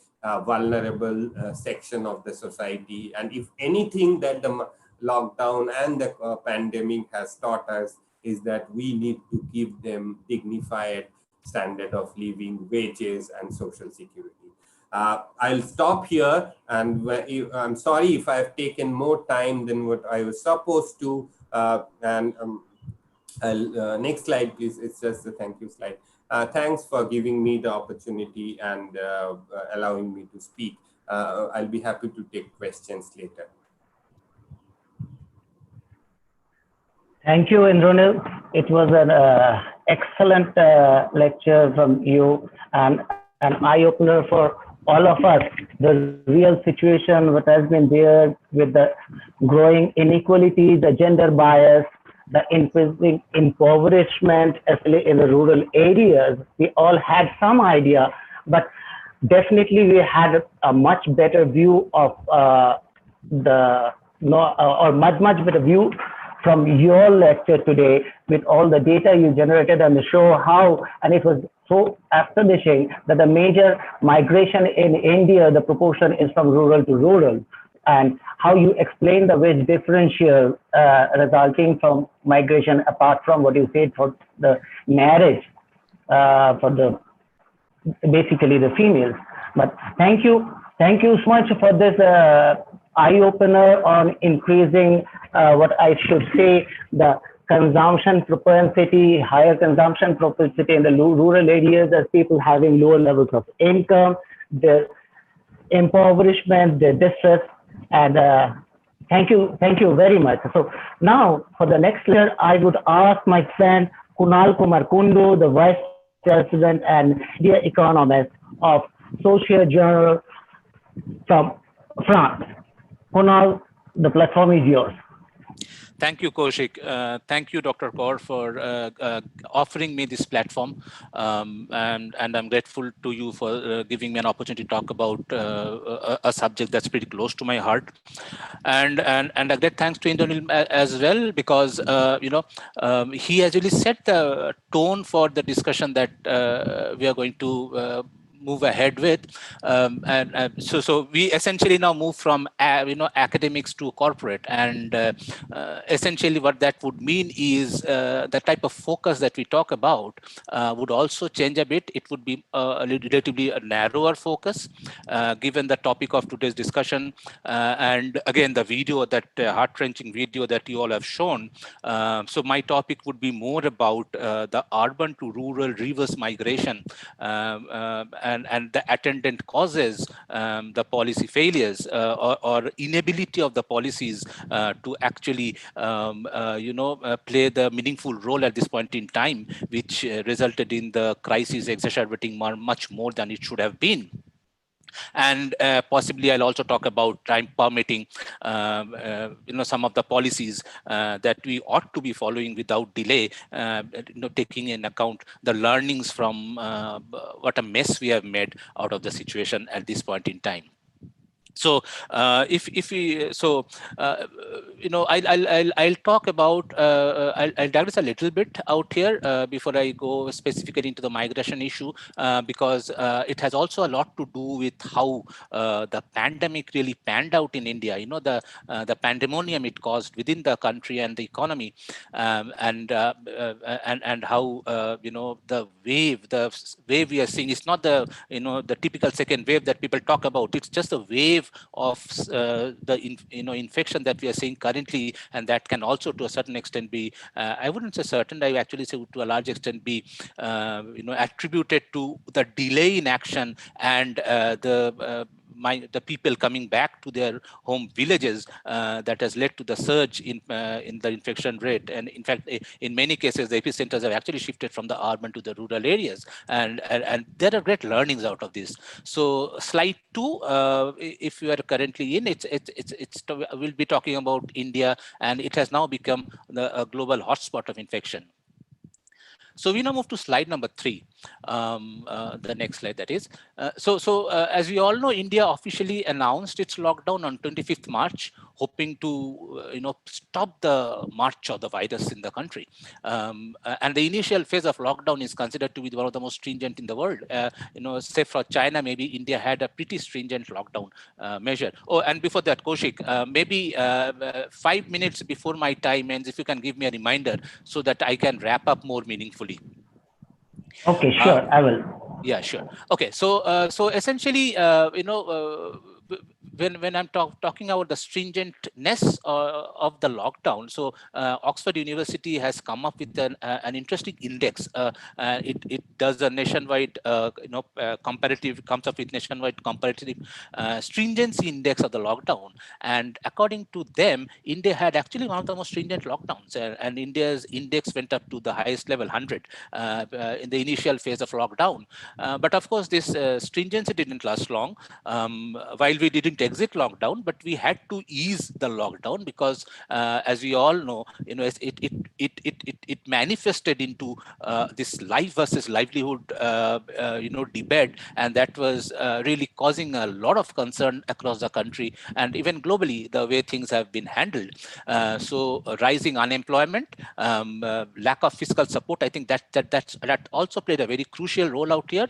vulnerable section of the society. And if anything that the lockdown and the pandemic has taught us is that we need to give them dignified standard of living, wages, and social security. I'll stop here, and I'm sorry if I've taken more time than what I was supposed to. Next slide, please. It's just a thank you slide. Thanks for giving me the opportunity and allowing me to speak. I'll be happy to take questions later. Thank you, Indranil. It was an excellent lecture from you and an eye-opener for all of us. The real situation what has been there with the growing inequality, the gender bias, the increasing impoverishment, especially in the rural areas. We all had some idea, but definitely we had a much better view of much better view from your lecture today with all the data you generated and show how, and it was so astonishing that the major migration in India, the proportion is from rural to rural, and how you explain the wage differential resulting from migration apart from what you said for the marriage for the basically the females. But thank you so much for this eye-opener on increasing what I should say, the consumption propensity, higher consumption propensity in the rural areas as people having lower levels of income, the impoverishment, the distress, and thank you very much. So now for the next lecture, I would ask my friend Kunal Kumar Kundu, the Vice President and Media Economist of Social Journal from France. Kunal, the platform is yours. Thank you, Kaushik. Thank you, Dr. Kaur, for offering me this platform. And I'm grateful to you for giving me an opportunity to talk about a subject that's pretty close to my heart. And a great thanks to Indonil as well, because he has really set the tone for the discussion that we are going to move ahead with, so we essentially now move from academics to corporate, and essentially what that would mean is the type of focus that we talk about would also change a bit. It would be a relatively a narrower focus given the topic of today's discussion, and again the video, that heart-wrenching video that you all have shown. So my topic would be more about the urban to rural reverse migration, and the attendant causes, the policy failures or inability of the policies to actually play the meaningful role at this point in time, which resulted in the crisis exacerbating much more than it should have been. And possibly I'll also talk about time permitting, some of the policies that we ought to be following without delay, taking in account the learnings from what a mess we have made out of the situation at this point in time. So I'll talk about, I'll digress a little bit out here before I go specifically into the migration issue, because it has also a lot to do with how the pandemic really panned out in India. The pandemonium it caused within the country and the economy, and how the wave we are seeing is not the typical second wave that people talk about. It's just a wave of the infection that we are seeing currently, and that can also to a certain extent be, I wouldn't say certain, I actually say to a large extent be attributed to the delay in action and the people coming back to their home villages that has led to the surge in the infection rate. And in fact, in many cases, the epicenters have actually shifted from the urban to the rural areas. And there are great learnings out of this. So slide 2, if you are currently in, we'll be talking about India, and it has now become a global hotspot of infection. So we now move to slide number 3, the next slide that is. As we all know, India officially announced its lockdown on 25th March, hoping to stop the march of the virus in the country. And the initial phase of lockdown is considered to be one of the most stringent in the world. Say for China, maybe India had a pretty stringent lockdown measure. Oh, and before that, Kaushik, maybe 5 minutes before my time ends, if you can give me a reminder so that I can wrap up more meaningfully. Okay, sure, I will. Yeah, sure. Okay, so essentially, when I'm talking about the stringentness of the lockdown, so Oxford University has come up with an interesting index. It does a nationwide, comparative, comes up with nationwide comparative stringency index of the lockdown. And according to them, India had actually one of the most stringent lockdowns, and India's index went up to the highest level, 100, in the initial phase of lockdown. But of course, this stringency didn't last long. While we didn't exit lockdown, but we had to ease the lockdown because, as we all know, it manifested into this life versus livelihood, debate, and that was really causing a lot of concern across the country and even globally the way things have been handled. Rising unemployment, lack of fiscal support, I think that also played a very crucial role out here,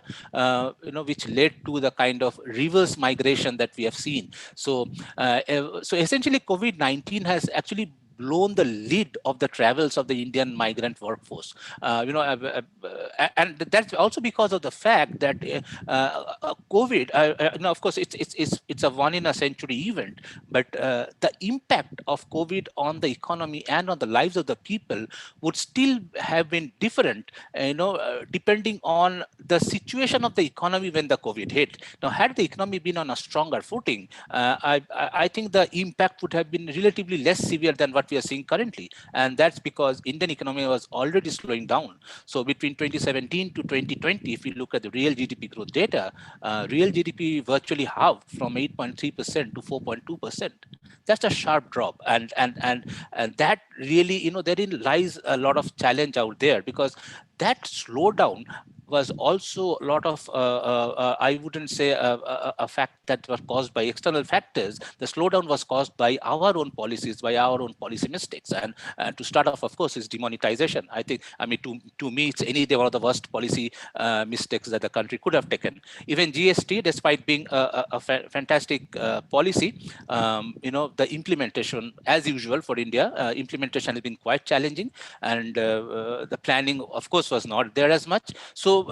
which led to the kind of reverse migration that we have seen. So essentially, COVID-19 has actually blown the lid of the travels of the Indian migrant workforce. And that's also because of the fact that COVID, of course, it's a one in a century event, but the impact of COVID on the economy and on the lives of the people would still have been different, depending on the situation of the economy when the COVID hit. Now, had the economy been on a stronger footing, I think the impact would have been relatively less severe than what we are seeing currently. And that's because Indian economy was already slowing down. So between 2017 to 2020, if we look at the real GDP growth data, real GDP virtually halved from 8.3% to 4.2%. That's a sharp drop. And that really, therein lies a lot of challenge out there, because that slowdown was also a lot of, I wouldn't say a fact that was caused by external factors. The slowdown was caused by our own policies, by our own policy mistakes. And to start off, of course, is demonetization. To me, it's any day one of the worst policy mistakes that the country could have taken. Even GST, despite being a fantastic policy, the implementation, as usual for India, implementation has been quite challenging. And the planning, of course, was not there as much. So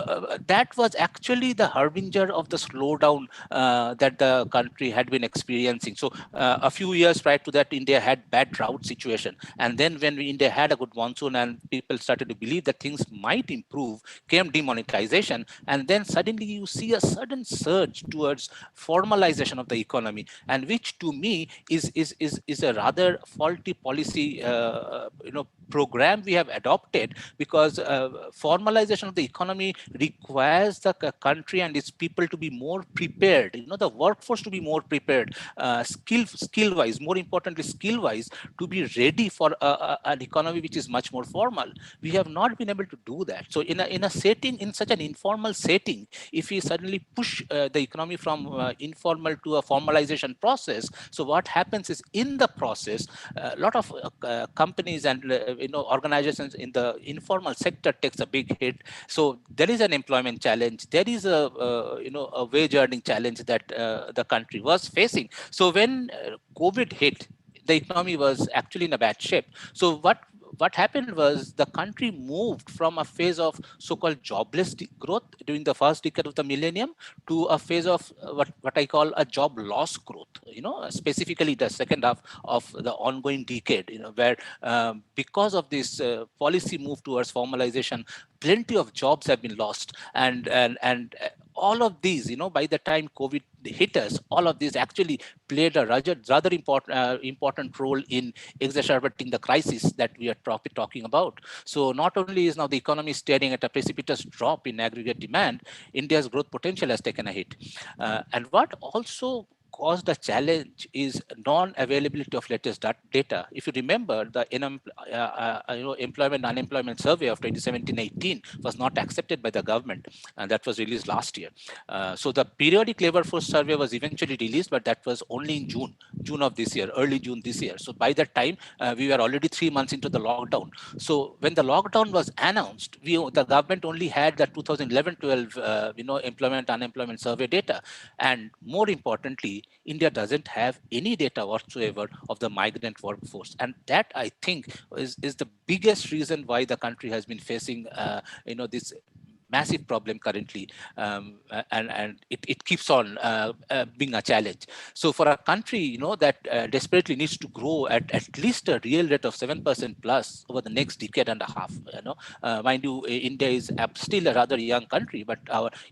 that was actually the harbinger of the slowdown that the country had been experiencing. So a few years prior to that, India had bad drought situation. And then when India had a good monsoon and people started to believe that things might improve, came demonetization. And then suddenly you see a sudden surge towards formalization of the economy, and which to me is a rather faulty policy program we have adopted, because formalization of the economy requires the country and its people to be more prepared, the workforce to be more prepared, skill wise, more importantly skill wise, to be ready for an economy which is much more formal. We have not been able to do that. So in a setting, in such an informal setting, if we suddenly push the economy from informal to a formalization process, so what happens is, in the process, a lot of companies and organizations in the informal sector takes a big hit. So there is an employment challenge. There is a wage earning challenge that the country was facing. So when COVID hit, the economy was actually in a bad shape. So what happened was, the country moved from a phase of so-called jobless growth during the first decade of the millennium to a phase of what I call a job loss growth, specifically the second half of the ongoing decade, where because of this policy move towards formalization, plenty of jobs have been lost. And all of these, by the time COVID hit us, all of these actually played a rather important role in exacerbating the crisis that we are talking about. So not only is now the economy staring at a precipitous drop in aggregate demand, India's growth potential has taken a hit. And what also caused a challenge is non-availability of latest data. If you remember, the employment unemployment survey of 2017-18 was not accepted by the government, and that was released last year. So the periodic labor force survey was eventually released, but that was only in June of this year, early June this year. So by that time, we were already 3 months into the lockdown. So when the lockdown was announced, the government only had the 2011-12 employment unemployment survey data, and more importantly, India doesn't have any data whatsoever of the migrant workforce. And that, I think, is the biggest reason why the country has been facing this massive problem currently, and it keeps on being a challenge. So for a country, that desperately needs to grow at least a real rate of 7% plus over the next decade and a half, mind you, India is still a rather young country, but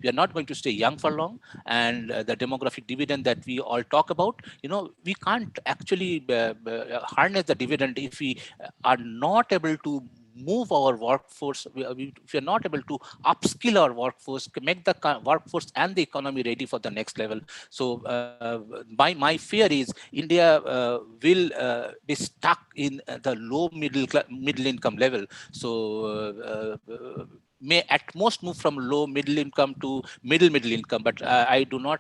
we are not going to stay young for long. And the demographic dividend that we all talk about, we can't actually harness the dividend if we are not able to move our workforce, if we are not able to upskill our workforce, make the workforce and the economy ready for the next level. So my fear is India will be stuck in the low middle income level. So may at most move from low middle income to middle income, but I do not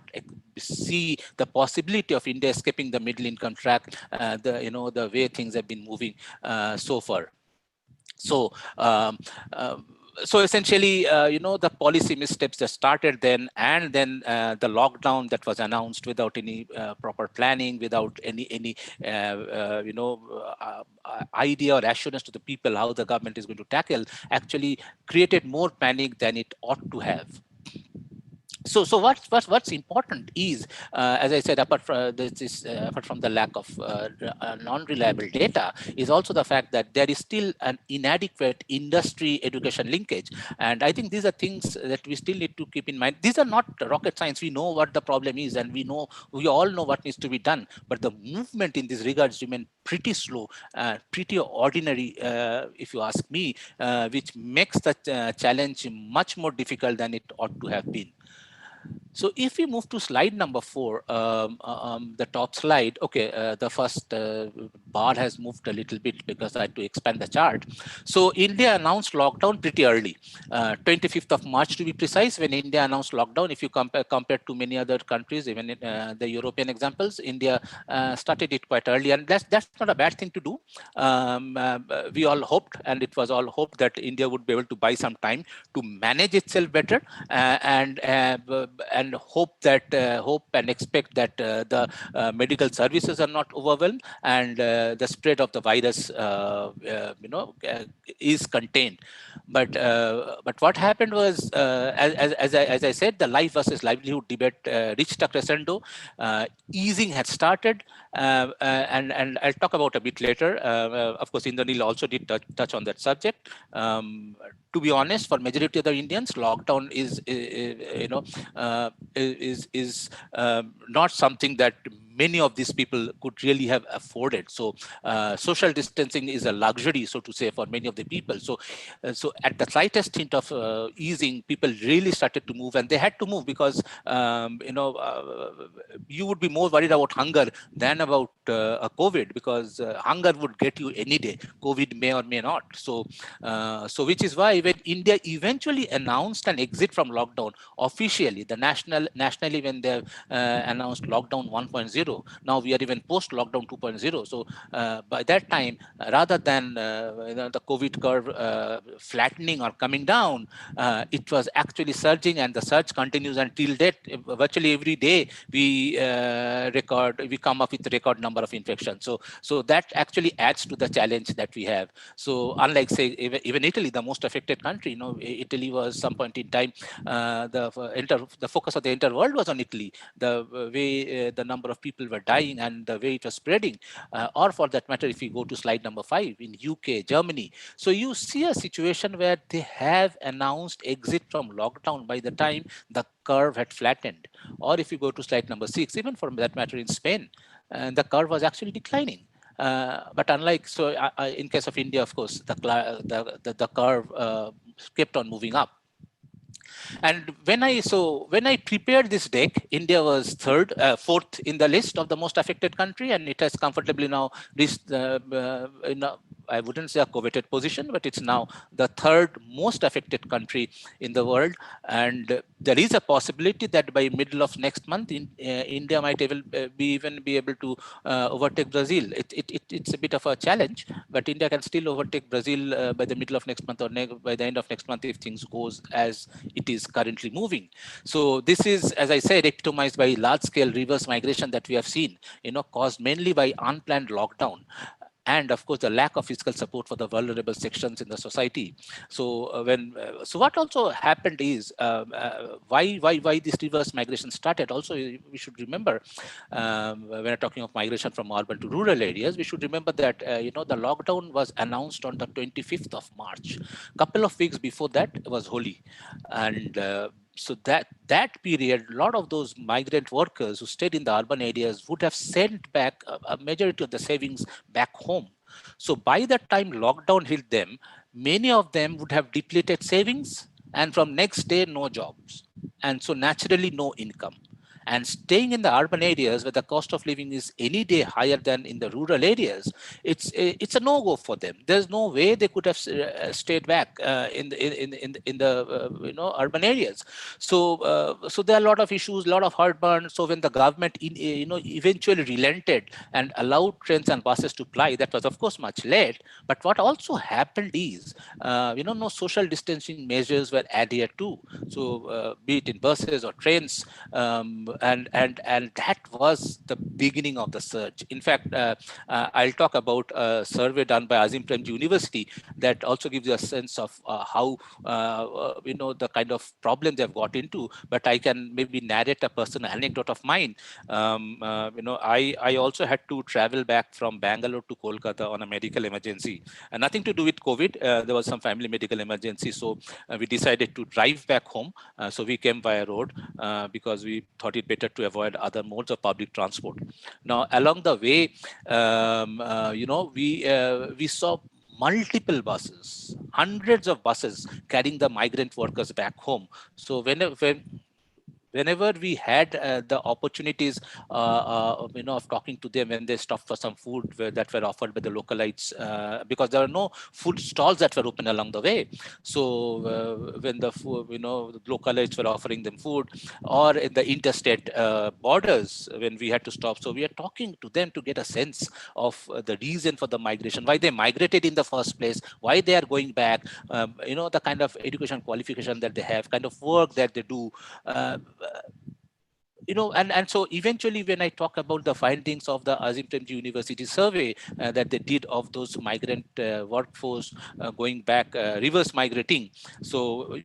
see the possibility of India escaping the middle income track, the way things have been moving so far. So so essentially, the policy missteps that started then, and then the lockdown that was announced without any proper planning, without any idea or assurance to the people how the government is going to tackle, actually created more panic than it ought to have. So what's important is, as I said, apart from the lack of non-reliable data, is also the fact that there is still an inadequate industry education linkage. And I think these are things that we still need to keep in mind. These are not rocket science. We know what the problem is, and we all know what needs to be done. But the movement in these regards remain pretty slow, pretty ordinary, if you ask me, which makes the challenge much more difficult than it ought to have been. So if we move to slide number 4, the top slide, okay, the first bar has moved a little bit because I had to expand the chart. So India announced lockdown pretty early, 25th of March to be precise, when India announced lockdown. If you compare to many other countries, even in, the European examples, India started it quite early, and that's not a bad thing to do. We all hoped, and it was all hoped, that India would be able to buy some time to manage itself better, and hope and expect that the medical services are not overwhelmed, and the spread of the virus is contained. But what happened was, as I said, the life versus livelihood debate reached a crescendo. Easing had started, and I'll talk about a bit later. Of course, Indranil also did touch on that subject. To be honest, for majority of the Indians, lockdown is not something that many of these people could really have afforded. So social distancing is a luxury, so to say, for many of the people. So at the slightest hint of easing, people really started to move, and they had to move because you would be more worried about hunger than about a COVID, because hunger would get you any day. COVID may or may not. So which is why when India eventually announced an exit from lockdown officially, the nationally, when they announced lockdown 1.0, now we are even post lockdown 2.0. So by that time, rather than the COVID curve flattening or coming down, it was actually surging, and the surge continues until date. Virtually every day we come up with a record number of infections. So that actually adds to the challenge that we have. So unlike, say, even Italy, the most affected country, Italy was some point in time, the focus of the entire world was on Italy, the way the number of people were dying and the way it was spreading, or for that matter, if you go to slide number 5, in UK, Germany. So you see a situation where they have announced exit from lockdown by the time the curve had flattened. Or if you go to slide number 6, even for that matter in Spain, the curve was actually declining. But unlike, in case of India, of course, the curve kept on moving up. And when I prepared this deck, India was fourth in the list of the most affected country, and it has comfortably now reached I wouldn't say a coveted position, but it's now the third most affected country in the world. And there is a possibility that by middle of next month, India might even be able to overtake Brazil. It's a bit of a challenge, but India can still overtake Brazil by the middle of next month, or by the end of next month, if things goes as it is currently moving. So this is, as I said, epitomized by large-scale reverse migration that we have seen, caused mainly by unplanned lockdown, and of course the lack of fiscal support for the vulnerable sections in the society. So so what also happened is, why this reverse migration started. Also, we should remember, when we're talking of migration from urban to rural areas, we should remember that the lockdown was announced on the 25th of March. Couple of weeks before that was Holi, and so that period, a lot of those migrant workers who stayed in the urban areas would have sent back a majority of the savings back home. So by the time lockdown hit them, many of them would have depleted savings, and from next day, no jobs. And so naturally, no income. And staying in the urban areas where the cost of living is any day higher than in the rural areas, it's a no-go for them. There's no way they could have stayed back in the urban areas. So there are a lot of issues, a lot of heartburn. So when the government eventually relented and allowed trains and buses to ply, that was of course much late. But what also happened is no social distancing measures were adhered to. So be it in buses or trains, and that was the beginning of the surge. In fact, I'll talk about a survey done by Azim Premji University that also gives you a sense of how the kind of problem they've got into. But I can maybe narrate a personal anecdote of mine. I also had to travel back from Bangalore to Kolkata on a medical emergency, and nothing to do with COVID. There was some family medical emergency, so we decided to drive back home. So we came via road because we thought it better to avoid other modes of public transport. Now, along the way, we saw multiple buses, hundreds of buses carrying the migrant workers back home. So whenever we had the opportunities of talking to them when they stopped for some food that were offered by the localites, because there were no food stalls that were open along the way. So when the the localites were offering them food, or in the interstate borders when we had to stop, so we are talking to them to get a sense of the reason for the migration, why they migrated in the first place, why they are going back, the kind of education qualification that they have, kind of work that they do. And so eventually when I talk about the findings of the Azim Premji University survey that they did of those migrant workforce going back, reverse migrating. So,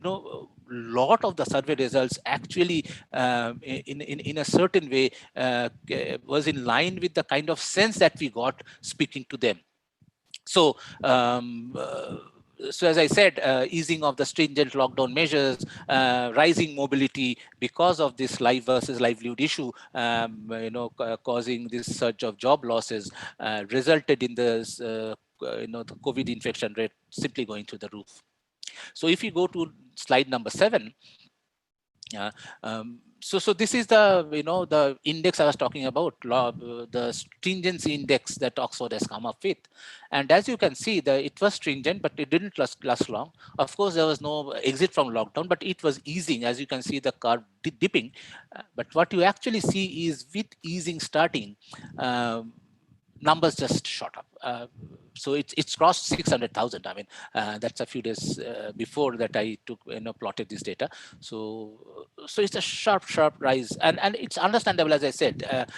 lot of the survey results actually in a certain way was in line with the kind of sense that we got speaking to them. So, so as I said, easing of the stringent lockdown measures, rising mobility because of this life versus livelihood issue, causing this surge of job losses, resulted in this, the COVID infection rate simply going through the roof. So if you go to slide number 7, so this is the the index I was talking about, the stringency index that Oxford has come up with. And as you can see, it was stringent, but it didn't last long. Of course, there was no exit from lockdown, but it was easing. As you can see, the curve dipping. But what you actually see is with easing starting, numbers just shot up. So it's crossed 600,000. I mean, that's a few days before that I took plotted this data. So it's a sharp rise, and it's understandable. As I said,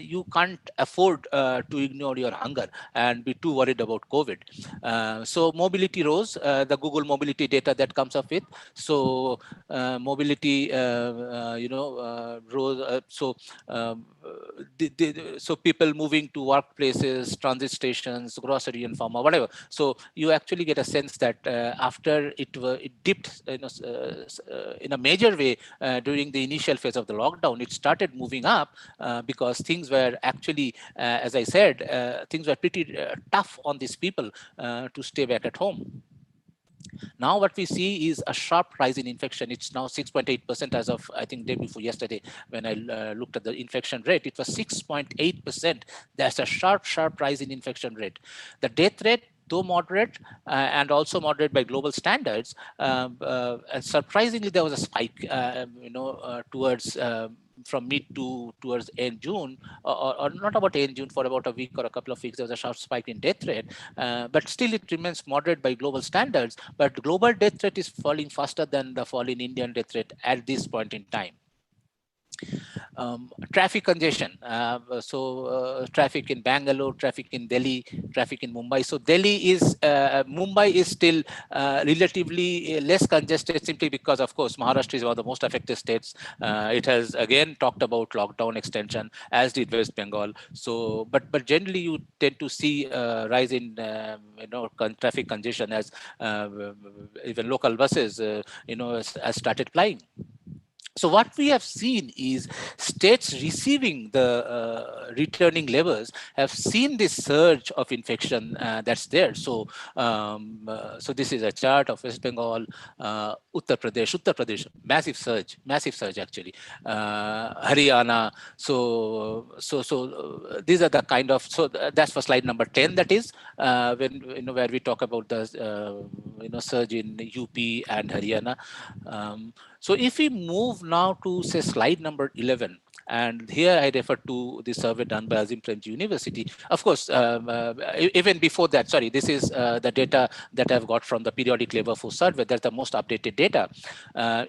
you can't afford to ignore your hunger and be too worried about COVID. So mobility rose. The Google mobility data that comes up with. So mobility, rose. So people moving to workplaces, transit stations, grocery and pharma, whatever. So you actually get a sense that after it dipped in a major way during the initial phase of the lockdown, it started moving up because things were actually, as I said, things were pretty tough on these people to stay back at home. Now what we see is a sharp rise in infection. It's now 6.8% as of, I think, day before yesterday. When I looked at the infection rate, it was 6.8%. That's a sharp rise in infection rate. The death rate, though moderate and also moderate by global standards, and surprisingly, there was a spike, towards from mid towards end June, or not about end June, for about a week or a couple of weeks, there was a sharp spike in death rate, but still it remains moderate by global standards. But global death rate is falling faster than the fall in Indian death rate at this point in time. Traffic congestion. Traffic in Bangalore, traffic in Delhi, traffic in Mumbai. So Mumbai is still relatively less congested, simply because, of course, Maharashtra is one of the most affected states. It has again talked about lockdown extension, as did West Bengal. So, but generally you tend to see a rise in traffic congestion as even local buses has started plying. So what we have seen is states receiving the returning laborers have seen this surge of infection that's there. So, so this is a chart of West Bengal, Uttar Pradesh, massive surge actually, Haryana. So these are the kind of, so that's for slide number 10. That is when where we talk about the surge in UP and Haryana. So if we move now to say slide number 11, and here I refer to the survey done by Azim Premji University. Of course, even before that, sorry, this is the data that I've got from the periodic labor force survey. That's the most updated data.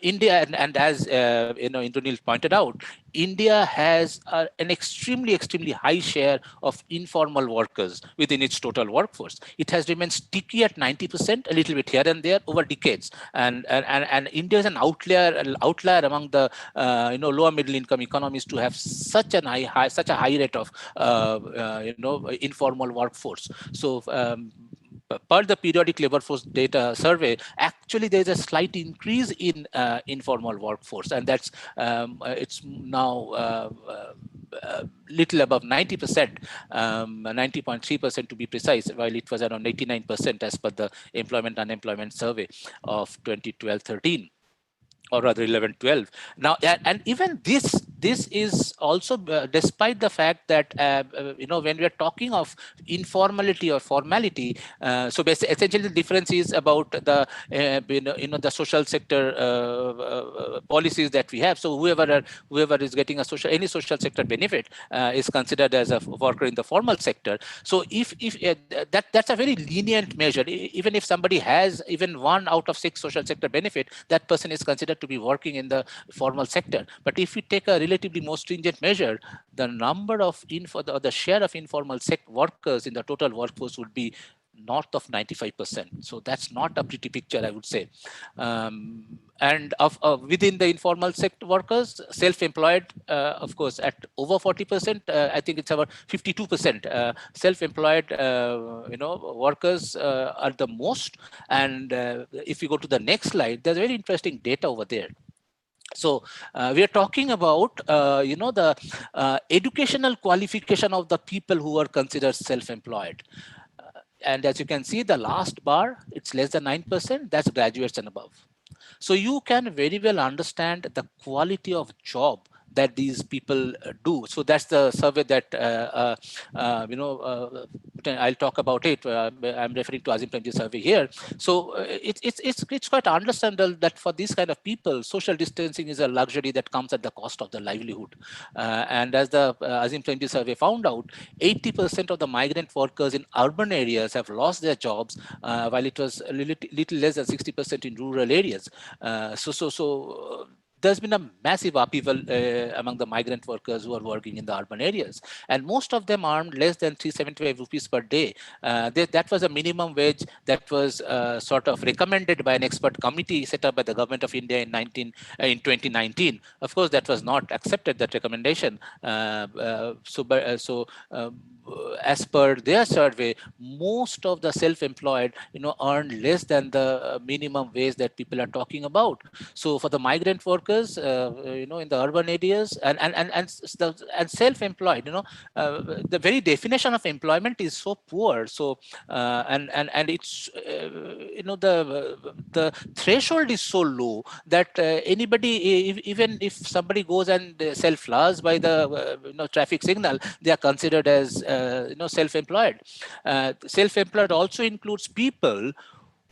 India, and as Indranil pointed out, India has an extremely high share of informal workers within its total workforce. It has remained sticky at 90%, a little bit here and there over decades. And India is an outlier among the lower middle income economies to have such a high rate of informal workforce. So per the periodic labor force data survey, actually there is a slight increase in informal workforce, and that's it's now little above 90%, 90.3% to be precise, while it was around 89% as per the employment unemployment survey of 2012-13. Or rather 11-12. Now, and even this is also despite the fact that when we are talking of informality or formality, so basically, essentially the difference is about the the social sector policies that we have. So whoever is getting any social sector benefit is considered as a worker in the formal sector. So if that's a very lenient measure. Even if somebody has even 1 out of 6 social sector benefit, that person is considered to be working in the formal sector. But if we take a relatively more stringent measure, the number of the share of informal workers in the total workforce would be north of 95%. So that's not a pretty picture, I would say. And within the informal sector workers, self-employed, of course, at over 40%, I think it's about 52%. Self-employed, workers are the most. And if you go to the next slide, there's very interesting data over there. So we are talking about, the educational qualification of the people who are considered self-employed. And as you can see, the last bar, it's less than 9%. That's graduates and above. So you can very well understand the quality of job that these people do. So that's the survey that, I'll talk about it. I'm referring to Azim Premji's survey here. So it's quite understandable that for these kind of people, social distancing is a luxury that comes at the cost of the livelihood. And as the Azim Premji survey found out, 80% of the migrant workers in urban areas have lost their jobs, while it was a little less than 60% in rural areas. So there's been a massive upheaval among the migrant workers who are working in the urban areas. And most of them earned less than 375 rupees per day. That was a minimum wage that was sort of recommended by an expert committee set up by the government of India in 2019. Of course, that was not accepted, that recommendation. As per their survey, most of the self-employed, earned less than the minimum wage that people are talking about. So for the migrant workers, in the urban areas and self-employed, the very definition of employment is so poor. So and it's the threshold is so low that anybody, even if somebody goes and sell flowers by the traffic signal, they are considered as self-employed. Self-employed also includes people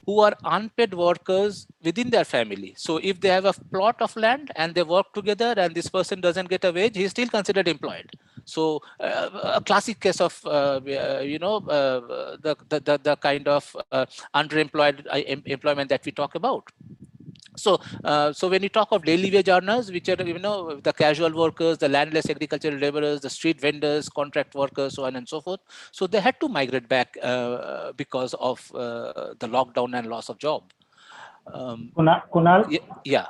who are unpaid workers within their family. So if they have a plot of land and they work together and this person doesn't get a wage, he's still considered employed. So a classic case of the kind of underemployed employment that we talk about. So when you talk of daily wage earners, which are the casual workers, the landless agricultural laborers, the street vendors, contract workers, so on and so forth, so they had to migrate back because of the lockdown and loss of job. Kunal? Yeah.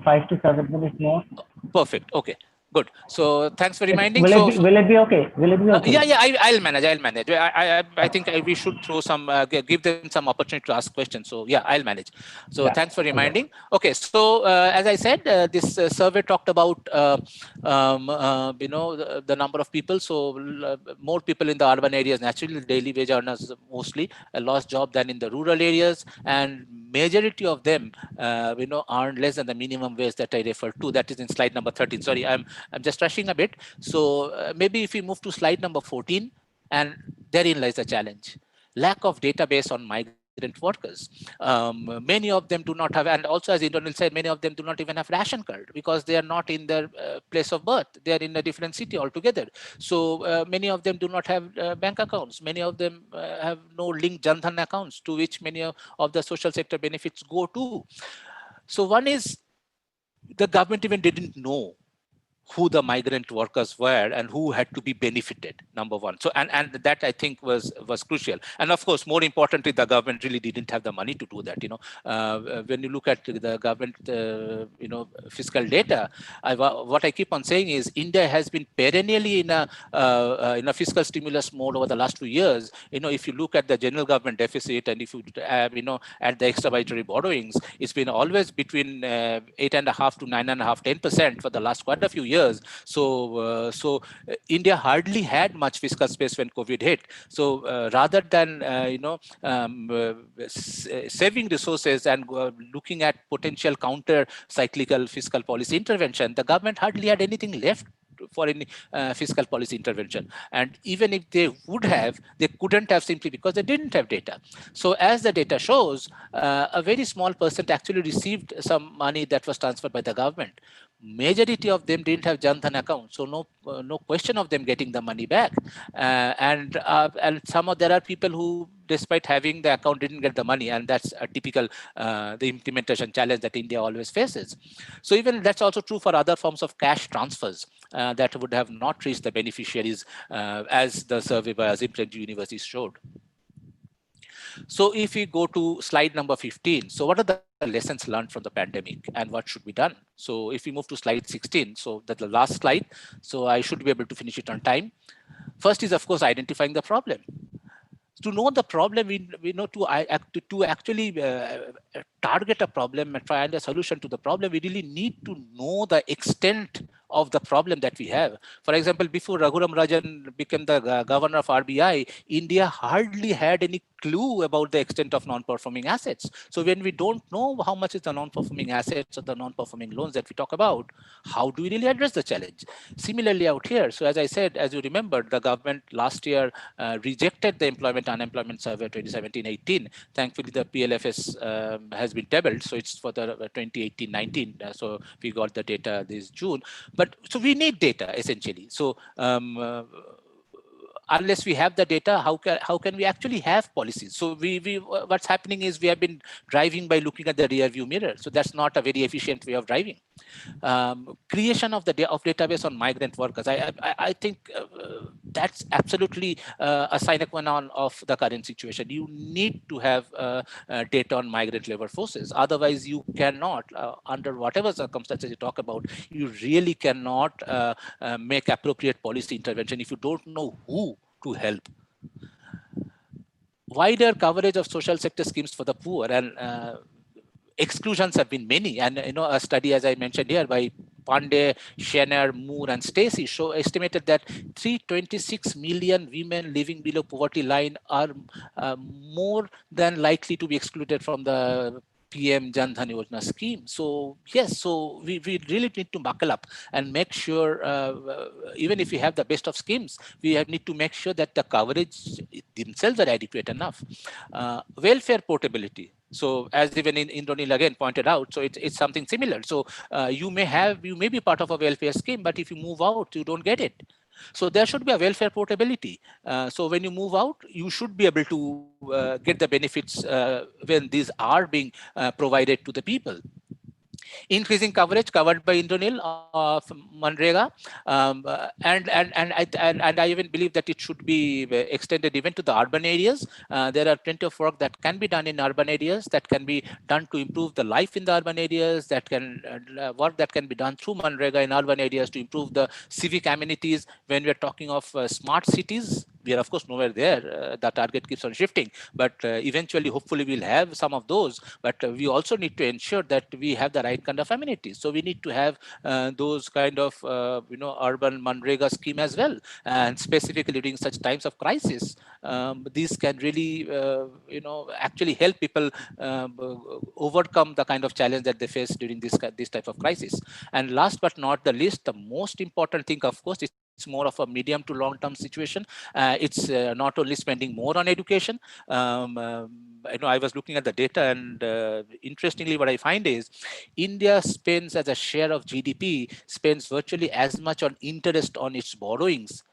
5 to 7 minutes more. Perfect. Okay. Good. So thanks for reminding. Will it be okay? Will it be okay? Yeah, I'll manage. I think we should throw some, give them some opportunity to ask questions. So yeah, I'll manage. So Yeah. thanks for reminding. Okay, so as I said, this survey talked about, the number of people. So more people in the urban areas, naturally, daily wage earners mostly lost job than in the rural areas, and majority of them, earn less than the minimum wage that I referred to. That is in slide number 13. Sorry, I'm just rushing a bit. So maybe if we move to slide number 14, and therein lies the challenge. Lack of database on migrant workers. Many of them do not have, and also as Indonil said, many of them do not even have ration card because they are not in their place of birth. They are in a different city altogether. So many of them do not have bank accounts. Many of them have no linked Jan Dhan accounts to which many of the social sector benefits go to. So one is the government even didn't know who the migrant workers were and who had to be benefited, number one. So and that I think was crucial. And of course, more importantly, the government really didn't have the money to do that. When you look at the government, fiscal data, what I keep on saying is India has been perennially in a fiscal stimulus mode over the last 2 years. If you look at the general government deficit and if you at the extra budgetary borrowings, it's been always between 8.5 to 9.5, 10% for the last quite a few years. So India hardly had much fiscal space when COVID hit. So rather than saving resources and looking at potential counter-cyclical fiscal policy intervention, the government hardly had anything left for any fiscal policy intervention. And even if they would have, they couldn't have simply because they didn't have data. So as the data shows, a very small percent actually received some money that was transferred by the government. Majority of them didn't have Jan Dhan account, so no question of them getting the money back. And there are people who, despite having the account, didn't get the money, and that's a typical the implementation challenge that India always faces. So even that's also true for other forms of cash transfers that would have not reached the beneficiaries, as the survey by Azim Premji University showed. So if we go to slide number 15, so what are the lessons learned from the pandemic and what should be done? So if we move to slide 16, so that's the last slide, so I should be able to finish it on time. First is, of course, identifying the problem. To know the problem, we know to actually target a problem and find a solution to the problem, we really need to know the extent of the problem that we have. For example, before Raghuram Rajan became the governor of RBI, India hardly had any clue about the extent of non-performing assets. So when we don't know how much is the non-performing assets or the non-performing loans that we talk about, how do we really address the challenge? Similarly out here, so as I said, as you remember, the government last year rejected the Employment-Unemployment Survey 2017-18. Thankfully, the PLFS has been tabled, so it's for the 2018-19. So we got the data this June. But so we need data essentially. So unless we have the data, how can we actually have policies? So what's happening is we have been driving by looking at the rear view mirror. So that's not a very efficient way of driving. Creation of database on migrant workers. I think that's absolutely a sine qua non of the current situation. You need to have data on migrant labor forces. Otherwise, you cannot, under whatever circumstances you talk about, you really cannot make appropriate policy intervention if you don't know who to help. Wider coverage of social sector schemes for the poor, and exclusions have been many. And a study, as I mentioned here, by Pandey, Schenner, Moore, and Stacey estimated that 326 million women living below poverty line are more than likely to be excluded from the PM Jan Dhan Yojana scheme. So yes, so we really need to buckle up and make sure, even if we have the best of schemes, we need to make sure that the coverage themselves are adequate enough. Welfare portability. So as even Indonil again pointed out, so it's something similar. So you may be part of a welfare scheme, but if you move out, you don't get it. So there should be a welfare portability. So when you move out, you should be able to get the benefits when these are being provided to the people. Increasing coverage covered by Indonil of Manrega, and I even believe that it should be extended even to the urban areas. There are plenty of work that can be done in urban areas, that can be done to improve the life in the urban areas, that can work that can be done through Manrega in urban areas to improve the civic amenities. When we are talking of smart cities, we are of course nowhere there. The target keeps on shifting, but eventually, hopefully, we'll have some of those. But we also need to ensure that we have the right kind of amenities. So we need to have those kind of urban Manrega scheme as well, and specifically during such times of crisis, these can really actually help people overcome the kind of challenge that they face during this type of crisis. And last but not the least, the most important thing, of course, it's more of a medium to long term situation. It's not only spending more on education. I was looking at the data, and interestingly, what I find is India spends, as a share of GDP, spends virtually as much on interest on its borrowings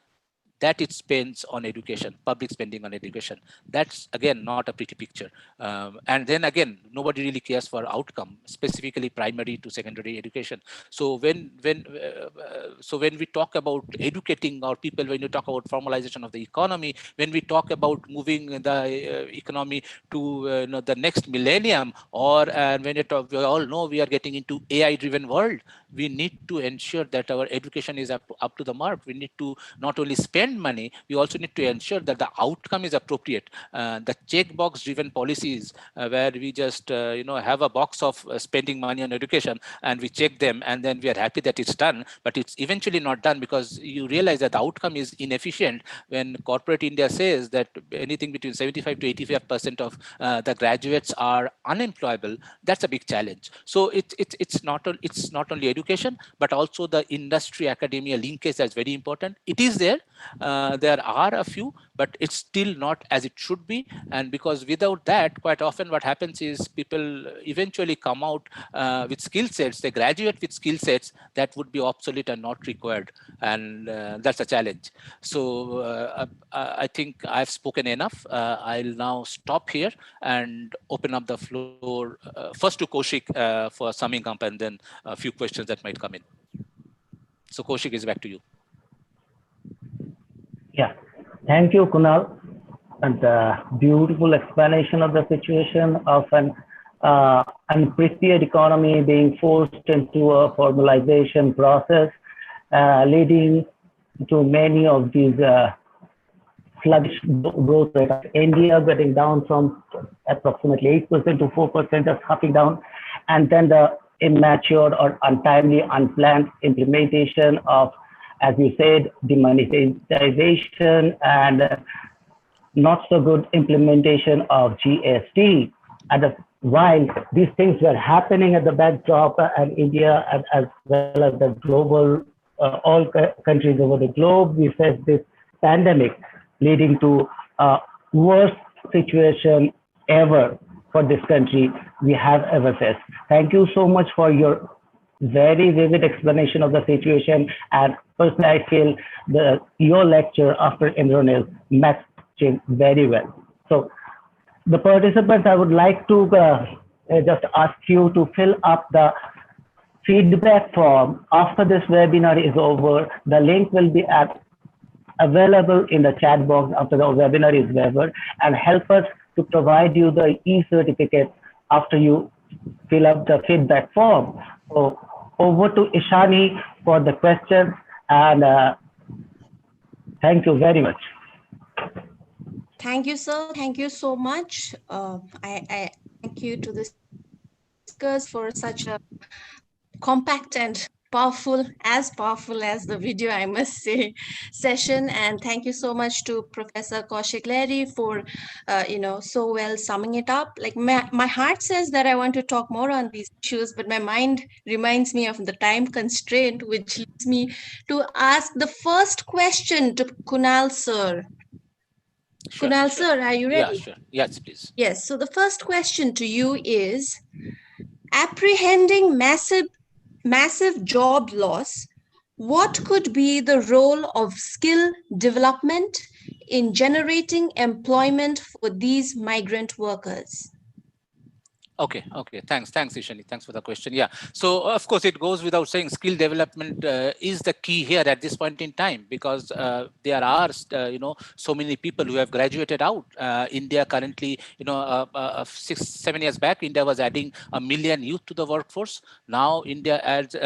that it spends on education, public spending on education. That's again not a pretty picture. And then again, nobody really cares for outcome, specifically primary to secondary education. So when we talk about educating our people, when you talk about formalization of the economy, when we talk about moving the economy to the next millennium, or when we all know we are getting into AI-driven world, we need to ensure that our education is up to the mark. We need to not only spend money, we also need to ensure that the outcome is appropriate. The checkbox driven policies where we just have a box of spending money on education and we check them and then we are happy that it's done, but it's eventually not done because you realize that the outcome is inefficient. When corporate India says that anything between 75 to 85% of the graduates are unemployable, that's a big challenge. So it's not only education, but also the industry academia linkage that's very important. It is there. There are a few, but it's still not as it should be. And because without that, quite often what happens is people eventually come out with skill sets, they graduate with skill sets that would be obsolete and not required. And that's a challenge. So I think I've spoken enough. I'll now stop here and open up the floor first to Kaushik for summing up and then a few questions that might come in. So Kaushik, is back to you. Yeah, thank you, Kunal, and the beautiful explanation of the situation of an unprepared economy being forced into a formalization process, leading to many of these sluggish growth rate of India getting down from approximately 8% to 4%, just hopping down, and then the immature or untimely, unplanned implementation of, as you said, demonetization and not so good implementation of GST. While these things were happening at the backdrop, and India as well as the global, all countries over the globe, we faced this pandemic leading to a worst situation ever for this country we have ever faced. Thank you so much for your very vivid explanation of the situation. And personally, I feel your lecture after Indronil matched very well. So the participants, I would like to just ask you to fill up the feedback form after this webinar is over. The link will be available in the chat box after the webinar is over, and help us to provide you the e-certificate after you fill up the feedback form. So over to Ishani for the questions, and thank you very much. Thank you, sir. Thank you so much. I thank you to the speakers for such a compact and powerful as the video, I must say, session. And thank you so much to Professor Kaushik Lahiri for, so well summing it up. Like my heart says that I want to talk more on these issues, but my mind reminds me of the time constraint, which leads me to ask the first question to Kunal, sir. Sure, Kunal, sure. sir, are you ready? Yeah, sure. Yes, please. Yes. So the first question to you is, apprehending massive job loss, what could be the role of skill development in generating employment for these migrant workers? Okay, thanks, Ishani. Thanks for the question. Yeah, so of course it goes without saying, skill development is the key here at this point in time, because there are, so many people who have graduated out. India currently, 6-7 years back, India was adding 1 million youth to the workforce. Now India adds,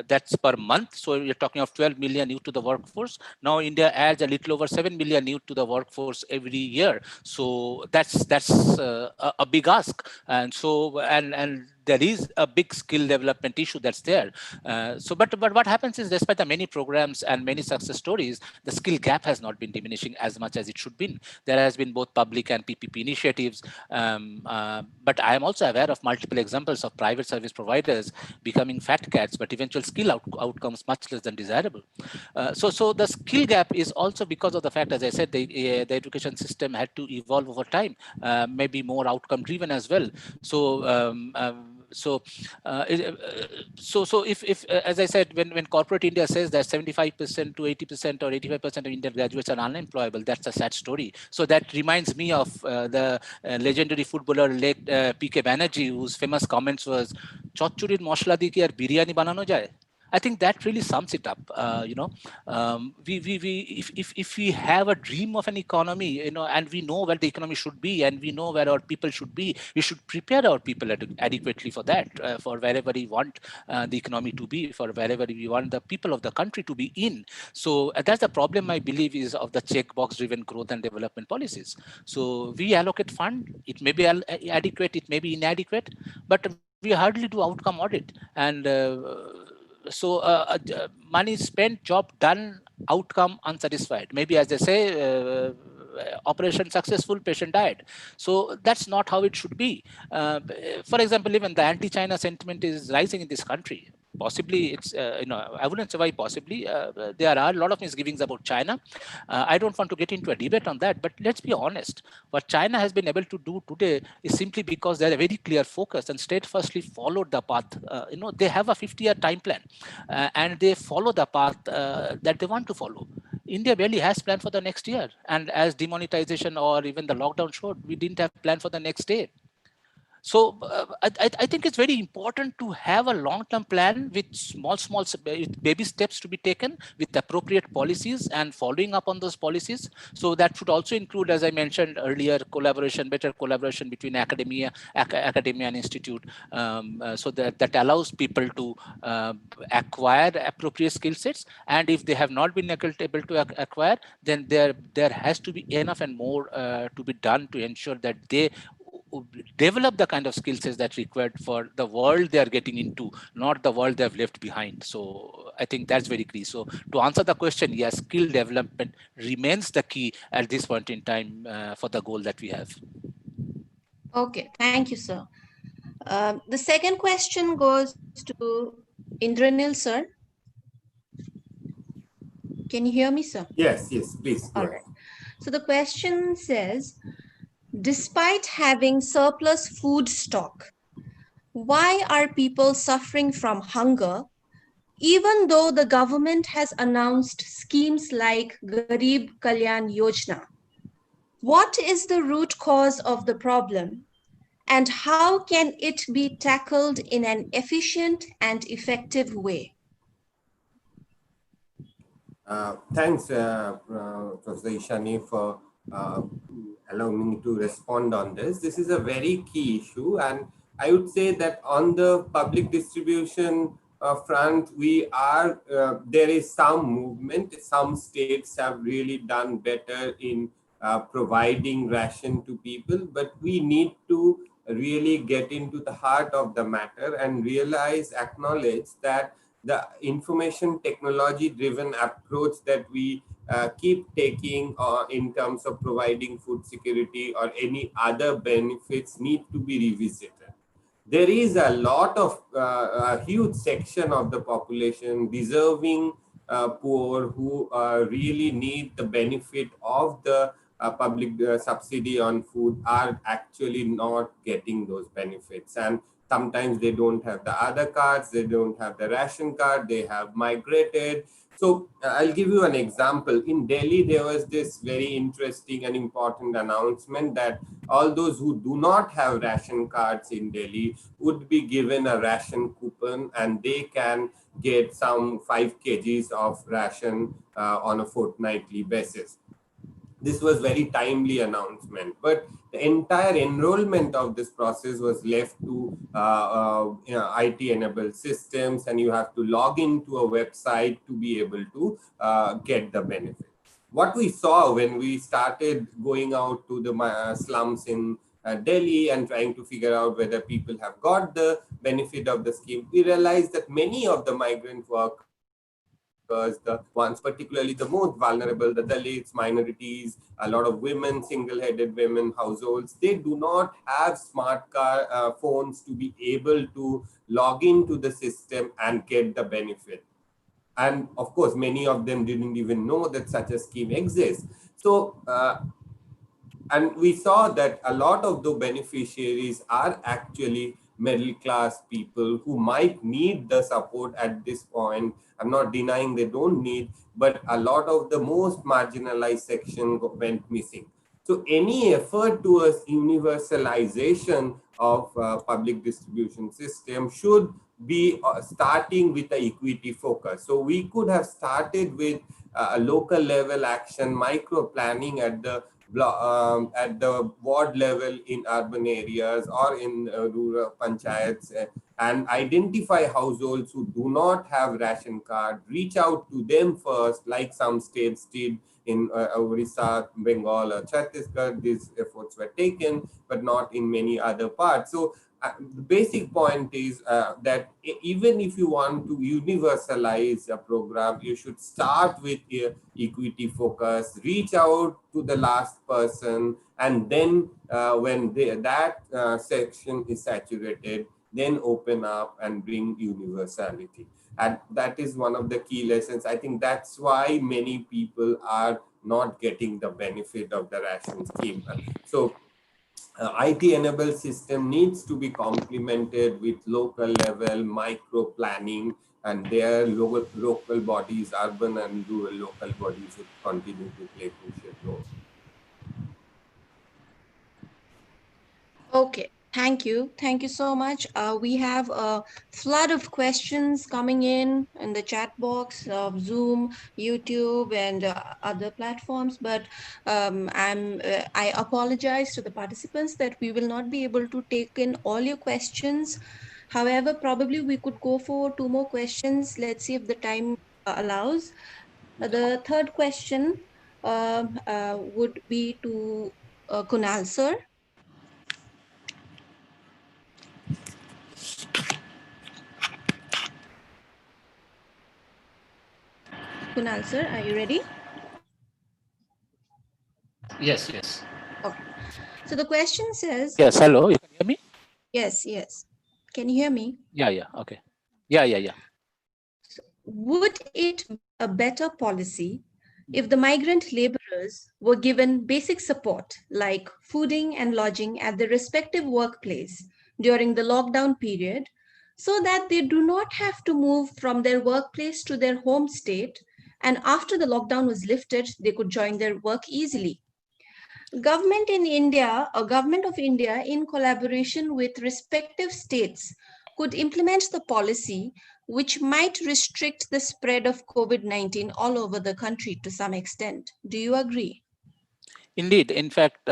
that's per month. So you're talking of 12 million youth to the workforce. Now India adds a little over 7 million youth to the workforce every year. So that's a big ask. And so and there is a big skill development issue that's there. But what happens is, despite the many programs and many success stories, the skill gap has not been diminishing as much as it should be. There has been both public and PPP initiatives, but I am also aware of multiple examples of private service providers becoming fat cats, but eventual skill outcomes much less than desirable. So the skill gap is also because of the fact, as I said, the education system had to evolve over time, maybe more outcome driven as well. So if as I said, when corporate India says that 75% to 80% or 85% of Indian graduates are unemployable, that's a sad story. So that reminds me of the legendary footballer PK Banerjee, whose famous comments was, "Chotchurir mosla diye ki ar biryani banano jay." I think that really sums it up. If we have a dream of an economy, and we know where the economy should be, and we know where our people should be, we should prepare our people adequately for that, for wherever we want the economy to be, for wherever we want the people of the country to be in. So that's the problem, I believe, is of the checkbox-driven growth and development policies. So we allocate fund. It may be adequate, it may be inadequate, but we hardly do outcome audit. And money spent, job done, outcome unsatisfied. Maybe, as they say, operation successful, patient died. So that's not how it should be. For example, even the anti-China sentiment is rising in this country. Possibly it's, I wouldn't say why possibly. There are a lot of misgivings about China. I don't want to get into a debate on that, but let's be honest. What China has been able to do today is simply because they had a very clear focus and steadfastly followed the path. They have a 50-year time plan, and they follow the path that they want to follow. India barely has plan for the next year. And as demonetization or even the lockdown showed, we didn't have plan for the next day. So I think it's very important to have a long-term plan with small baby steps to be taken with appropriate policies and following up on those policies. So that should also include, as I mentioned earlier, better collaboration between academia and institute, so that allows people to acquire appropriate skill sets. And if they have not been able to acquire, then there has to be enough and more to be done to ensure that they develop the kind of skill sets that required for the world they are getting into, not the world they have left behind. So I think that's very key. So to answer the question, yes, skill development remains the key at this point in time for the goal that we have. Okay, thank you, sir. The second question goes to Indranil, sir. Can you hear me, sir? Yes, please. All right. So the question says, despite having surplus food stock, why are people suffering from hunger, even though the government has announced schemes like Garib Kalyan Yojana? What is the root cause of the problem, and how can it be tackled in an efficient and effective way? Thanks, Professor Ishani, for allowing me to respond on this. This is a very key issue, and I would say that on the public distribution front, there is some movement. Some states have really done better in providing ration to people, but we need to really get into the heart of the matter and acknowledge that the information technology driven approach that we keep taking in terms of providing food security or any other benefits need to be revisited. There is a lot of a huge section of the population, deserving poor, who really need the benefit of the public subsidy on food, are actually not getting those benefits. And Sometimes they don't have the other cards, they don't have the ration card, they have migrated. So I'll give you an example. In Delhi, there was this very interesting and important announcement that all those who do not have ration cards in Delhi would be given a ration coupon, and they can get some 5 kgs of ration on a fortnightly basis. This was very timely announcement, but the entire enrollment of this process was left to IT-enabled systems, and you have to log into a website to be able to get the benefit. What we saw when we started going out to the slums in Delhi and trying to figure out whether people have got the benefit of the scheme, we realized that many of the migrant workers, the ones particularly the most vulnerable, the Dalits, minorities, a lot of women, single-headed women, households, they do not have smart phones to be able to log into the system and get the benefit. And of course, many of them didn't even know that such a scheme exists. So, and we saw that a lot of the beneficiaries are actually middle class people who might need the support at this point. I'm not denying they don't need, but a lot of the most marginalized section went missing. So any effort towards universalization of public distribution system should be starting with the equity focus. So we could have started with a local level action, micro planning at the ward level in urban areas or in rural panchayats, and identify households who do not have ration card, reach out to them first, like some states did in Orissa, Bengal, or Chhattisgarh. These efforts were taken, but not in many other parts. So the basic point is that even if you want to universalize a program, you should start with equity focus, reach out to the last person, and then when that section is saturated, then open up and bring universality. And that is one of the key lessons. I think that's why many people are not getting the benefit of the ration scheme. So IT-enabled system needs to be complemented with local level micro planning, and their local bodies, urban and rural local bodies, would continue to play crucial role. Okay, thank you. Thank you so much. We have a flood of questions coming in the chat box of Zoom, YouTube, and other platforms. But I apologize to the participants that we will not be able to take in all your questions. However, probably we could go for 2 more questions. Let's see if the time allows. The third question would be to Kunal, sir. Kunal, sir, are you ready? Yes, yes. Okay. So the question says... Yes, hello, you can hear me? Yes, yes. Can you hear me? Yeah, yeah, okay. Yeah. So would it be a better policy if the migrant laborers were given basic support like fooding and lodging at their respective workplace during the lockdown period, so that they do not have to move from their workplace to their home state, and after the lockdown was lifted, they could join their work easily? Government of India, in collaboration with respective states, could implement the policy which might restrict the spread of COVID-19 all over the country to some extent. Do you agree? Indeed. In fact,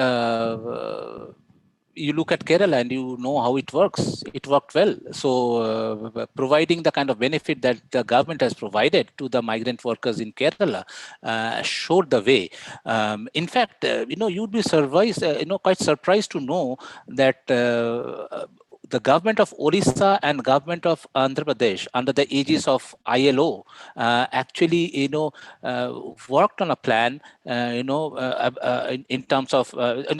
you look at Kerala and you know how it works. It worked well. So providing the kind of benefit that the government has provided to the migrant workers in Kerala showed the way. In fact, you'd be surprised, quite surprised to know that the government of Orissa and government of Andhra Pradesh, under the aegis of ILO, actually, worked on a plan, in terms of,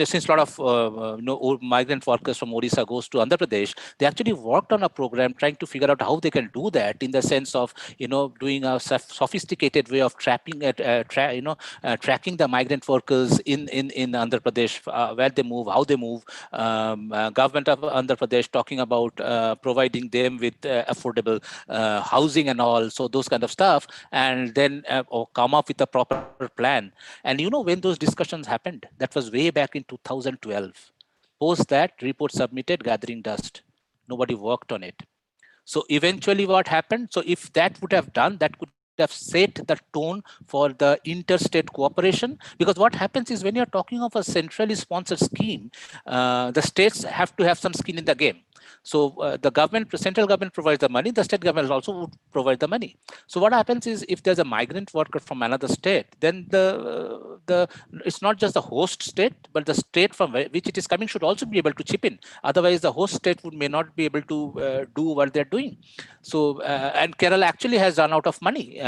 since a lot of, migrant workers from Orissa goes to Andhra Pradesh, they actually worked on a program trying to figure out how they can do that in the sense of, doing a sophisticated way of tracking the migrant workers in Andhra Pradesh, where they move, how they move. Government of Andhra Pradesh talking about providing them with affordable housing and all, so those kind of stuff, and then or come up with a proper plan. And when those discussions happened, that was way back in 2012. Post that, report submitted, gathering dust. Nobody worked on it. So eventually what happened? So if that would have done, that could have set the tone for the interstate cooperation. Because what happens is, when you're talking of a centrally sponsored scheme, the states have to have some skin in the game. So the central government provides the money, the state government also would provide the money. So what happens is, if there's a migrant worker from another state, then it's not just the host state, but the state from which it is coming should also be able to chip in. Otherwise, the host state may not be able to do what they're doing. So and Kerala actually has run out of money,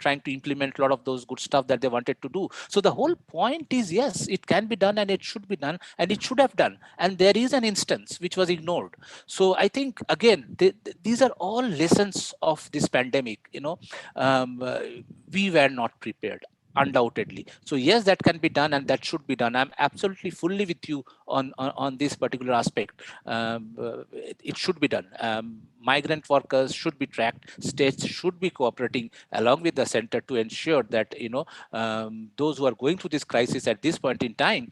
trying to implement a lot of those good stuff that they wanted to do. So the whole point is, yes, it can be done and it should be done and it should have done. And there is an instance which was ignored. So I think, again, these are all lessons of this pandemic. We were not prepared, undoubtedly. So yes, that can be done and that should be done. I'm absolutely fully with you on this particular aspect. It should be done. Migrant workers should be tracked. States should be cooperating along with the center to ensure that those who are going through this crisis at this point in time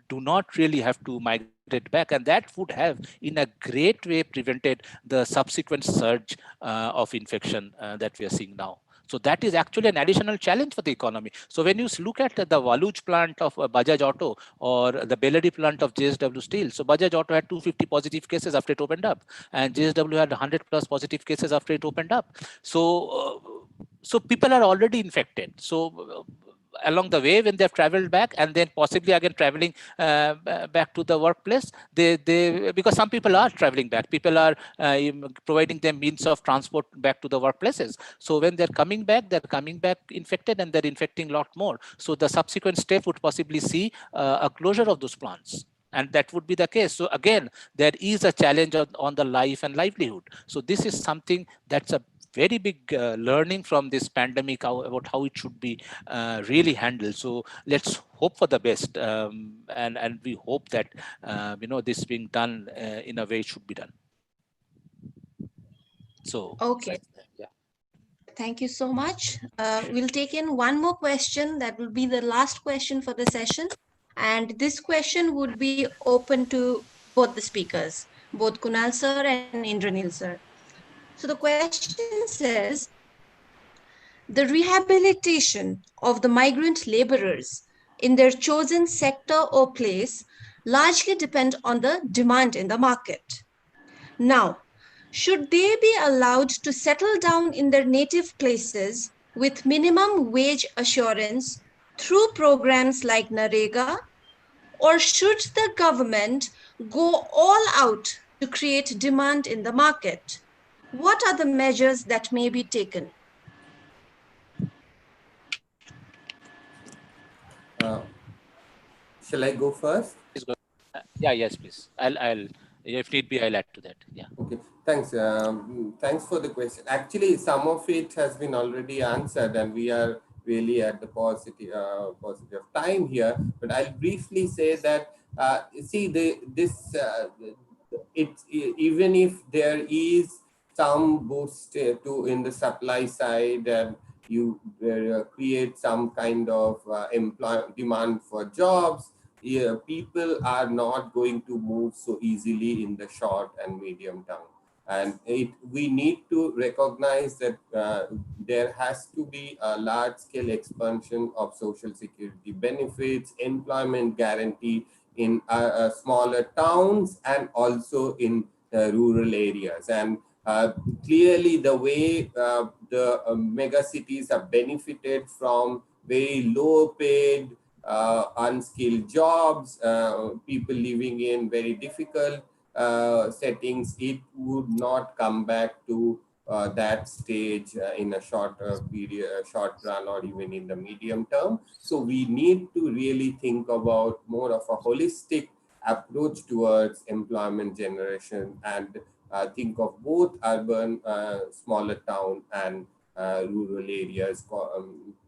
do not really have to migrate back, and that would have in a great way prevented the subsequent surge of infection that we are seeing now. So that is actually an additional challenge for the economy. So when you look at the Waluj plant of Bajaj Auto or the Bellary plant of JSW Steel, so Bajaj Auto had 250 positive cases after it opened up, and JSW had 100 plus positive cases after it opened up. So people are already infected. So along the way, when they've traveled back and then possibly again traveling back to the workplace, they because some people are traveling back, people are providing them means of transport back to the workplaces. So when they're coming back infected, and they're infecting a lot more. So the subsequent step would possibly see a closure of those plants. And that would be the case. So again, there is a challenge on the life and livelihood. So this is something that's a very big learning from this pandemic about how it should be really handled. So let's hope for the best, and we hope that this being done in a way it should be done. So okay, yeah. Thank you so much. We'll take in one more question. That will be the last question for the session. And this question would be open to both the speakers, both Kunal sir and Indranil sir. So the question says, the rehabilitation of the migrant laborers in their chosen sector or place largely depend on the demand in the market. Now, should they be allowed to settle down in their native places with minimum wage assurance through programs like NAREGA, or should the government go all out to create demand in the market? What are the measures that may be taken? Shall I go first? Yes, please. I'll if need be, I'll add to that. Yeah. Okay, thanks. Thanks for the question. Actually, some of it has been already answered, and we are really at the positive time here. But I'll briefly say that even if there is some boost in the supply side, and you create some kind of demand for jobs, people are not going to move so easily in the short and medium term. And we need to recognize that there has to be a large-scale expansion of social security benefits, employment guarantee in smaller towns and also in rural areas. And clearly, the way the mega cities have benefited from very low-paid, unskilled jobs, people living in very difficult settings, it would not come back to that stage in a short run, or even in the medium term. So we need to really think about more of a holistic approach towards employment generation, and think of both urban, smaller town, and rural areas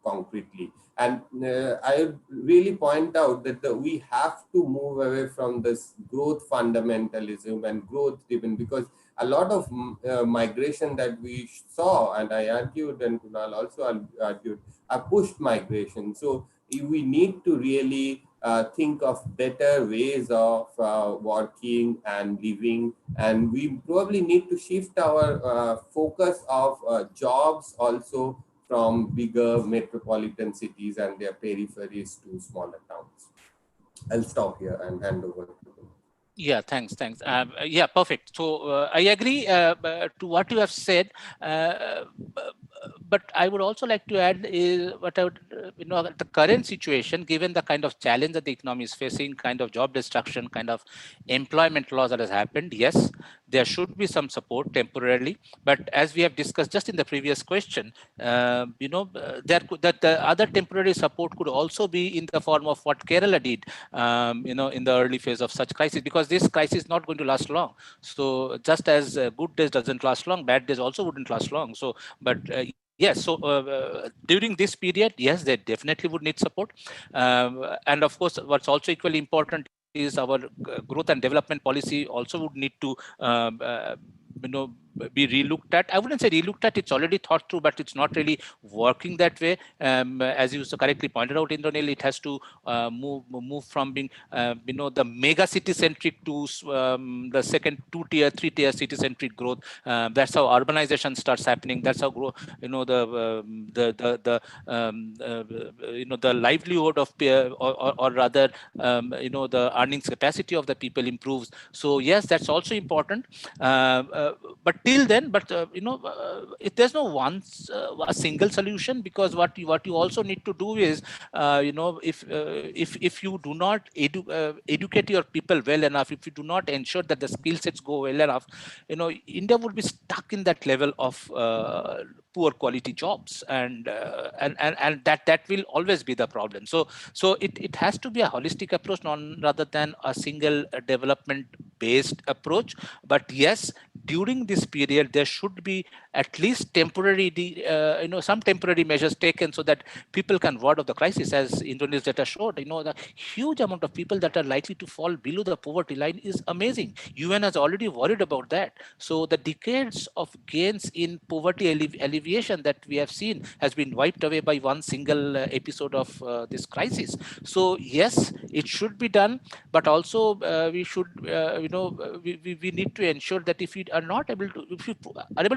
concretely. And I really point out that we have to move away from this growth fundamentalism and growth driven, because a lot of migration that we saw, and I argued, and Kunal also argued, are pushed migration. So we need to really think of better ways of working and living, and we probably need to shift our focus of jobs also from bigger metropolitan cities and their peripheries to smaller towns. I'll stop here and hand over to you. Yeah, thanks. Yeah, perfect. So I agree to what you have said, but I would also like to add is what I would, the current situation, given the kind of challenge that the economy is facing, kind of job destruction, kind of employment loss that has happened. Yes, there should be some support temporarily, but as we have discussed just in the previous question, that the other temporary support could also be in the form of what Kerala did, in the early phase of such crisis, because this crisis is not going to last long. So just as good days doesn't last long, bad days also wouldn't last long. So, but yes, so during this period, yes, they definitely would need support. And of course, what's also equally important is our growth and development policy also would need to be relooked at. I wouldn't say relooked at, it's already thought through, but it's not really working that way. As you so correctly pointed out, Indranil, it has to move from being the mega city centric to the second 2-tier, 3-tier city centric growth. That's how urbanization starts happening. That's how the livelihood of or rather the earnings capacity of the people improves. So yes, that's also important. But till then, if there's no a single solution, because what you also need to do is, if you do not educate your people well enough, if you do not ensure that the skill sets go well enough, India would be stuck in that level of poor quality jobs, and that will always be the problem. So it has to be a holistic approach, rather than a single development based approach. But yes, during this period there should be at least some temporary measures taken, so that people can ward off the crisis. As Indonesia's data showed, the huge amount of people that are likely to fall below the poverty line is amazing. UN has already worried about that. So the decades of gains in poverty alleviation that we have seen has been wiped away by one single episode of this crisis. So yes, it should be done, but also we should we need to ensure that if we are able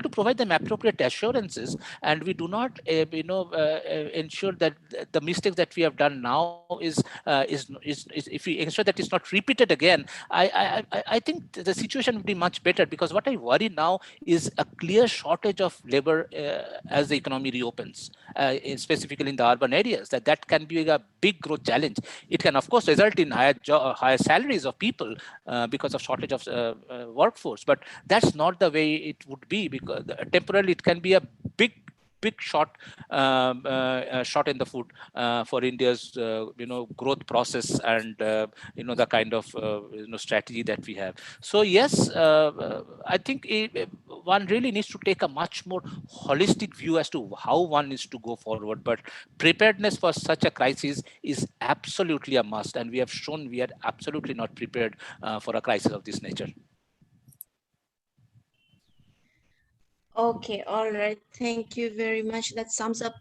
to provide them appropriate assurances, and we do not ensure that the mistakes that we have done now is if we ensure that it's not repeated again, I think the situation would be much better. Because what I worry now is a clear shortage of labor as the economy reopens, specifically in the urban areas. That can be a big growth challenge. It can of course result in higher salaries of people because of shortage of workforce, but that's not the way it would be, because temporarily it can be a big shot shot in the foot for India's growth process, and the kind of strategy that we have. So yes, I think one really needs to take a much more holistic view as to how one needs to go forward. But preparedness for such a crisis is absolutely a must, and we have shown we are absolutely not prepared for a crisis of this nature. Okay, all right. Thank you very much. That sums up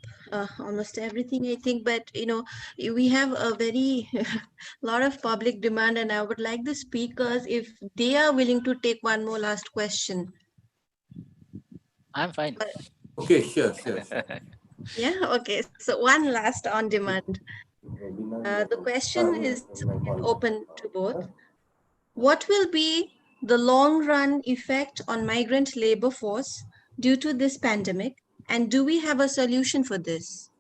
almost everything, I think. But we have a very lot of public demand, and I would like the speakers, if they are willing to take one more last question. I'm fine. Okay, sure. Yeah, okay. So one last on demand. The question is open to both. What will be the long run effect on migrant labor force due to this pandemic, and do we have a solution for this?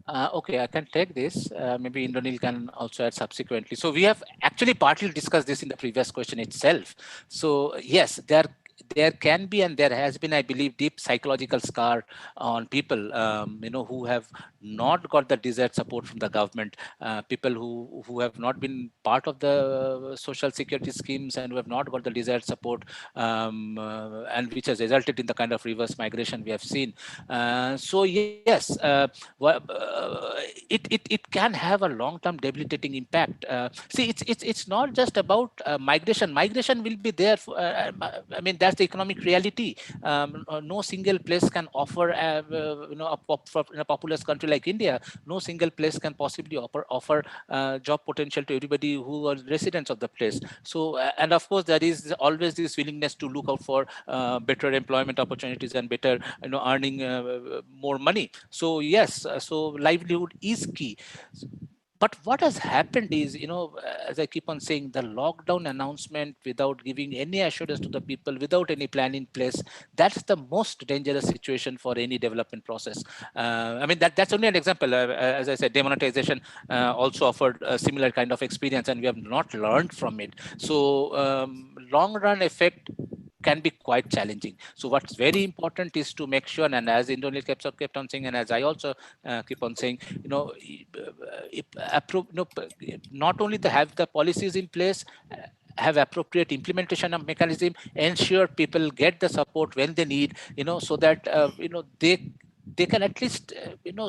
Okay, I can take this. Maybe Indranil can also add subsequently. So we have actually partly discussed this in the previous question itself. So yes, there can be, and there has been, I believe, deep psychological scar on people, who have not got the desired support from the government, people who have not been part of the social security schemes and who have not got the desired support, and which has resulted in the kind of reverse migration we have seen. So yes, it can have a long-term debilitating impact. See, it's not just about migration. Migration will be there. I mean, that's the economic reality. No single place can offer, in a populous country like India, no single place can possibly offer job potential to everybody who are residents of the place. So, and of course, there is always this willingness to look out for better employment opportunities and better, earning more money. So yes, so livelihood is key. But what has happened is, as I keep on saying, the lockdown announcement without giving any assurance to the people, without any plan in place, that's the most dangerous situation for any development process. I mean, that's only an example. As I said, demonetization also offered a similar kind of experience, and we have not learned from it. So long run effect can be quite challenging. So what's very important is to make sure, and as Indonesian kept on saying, and as I also keep on saying, not only to have the policies in place, have appropriate implementation of mechanism, ensure people get the support when they need, so that they can at least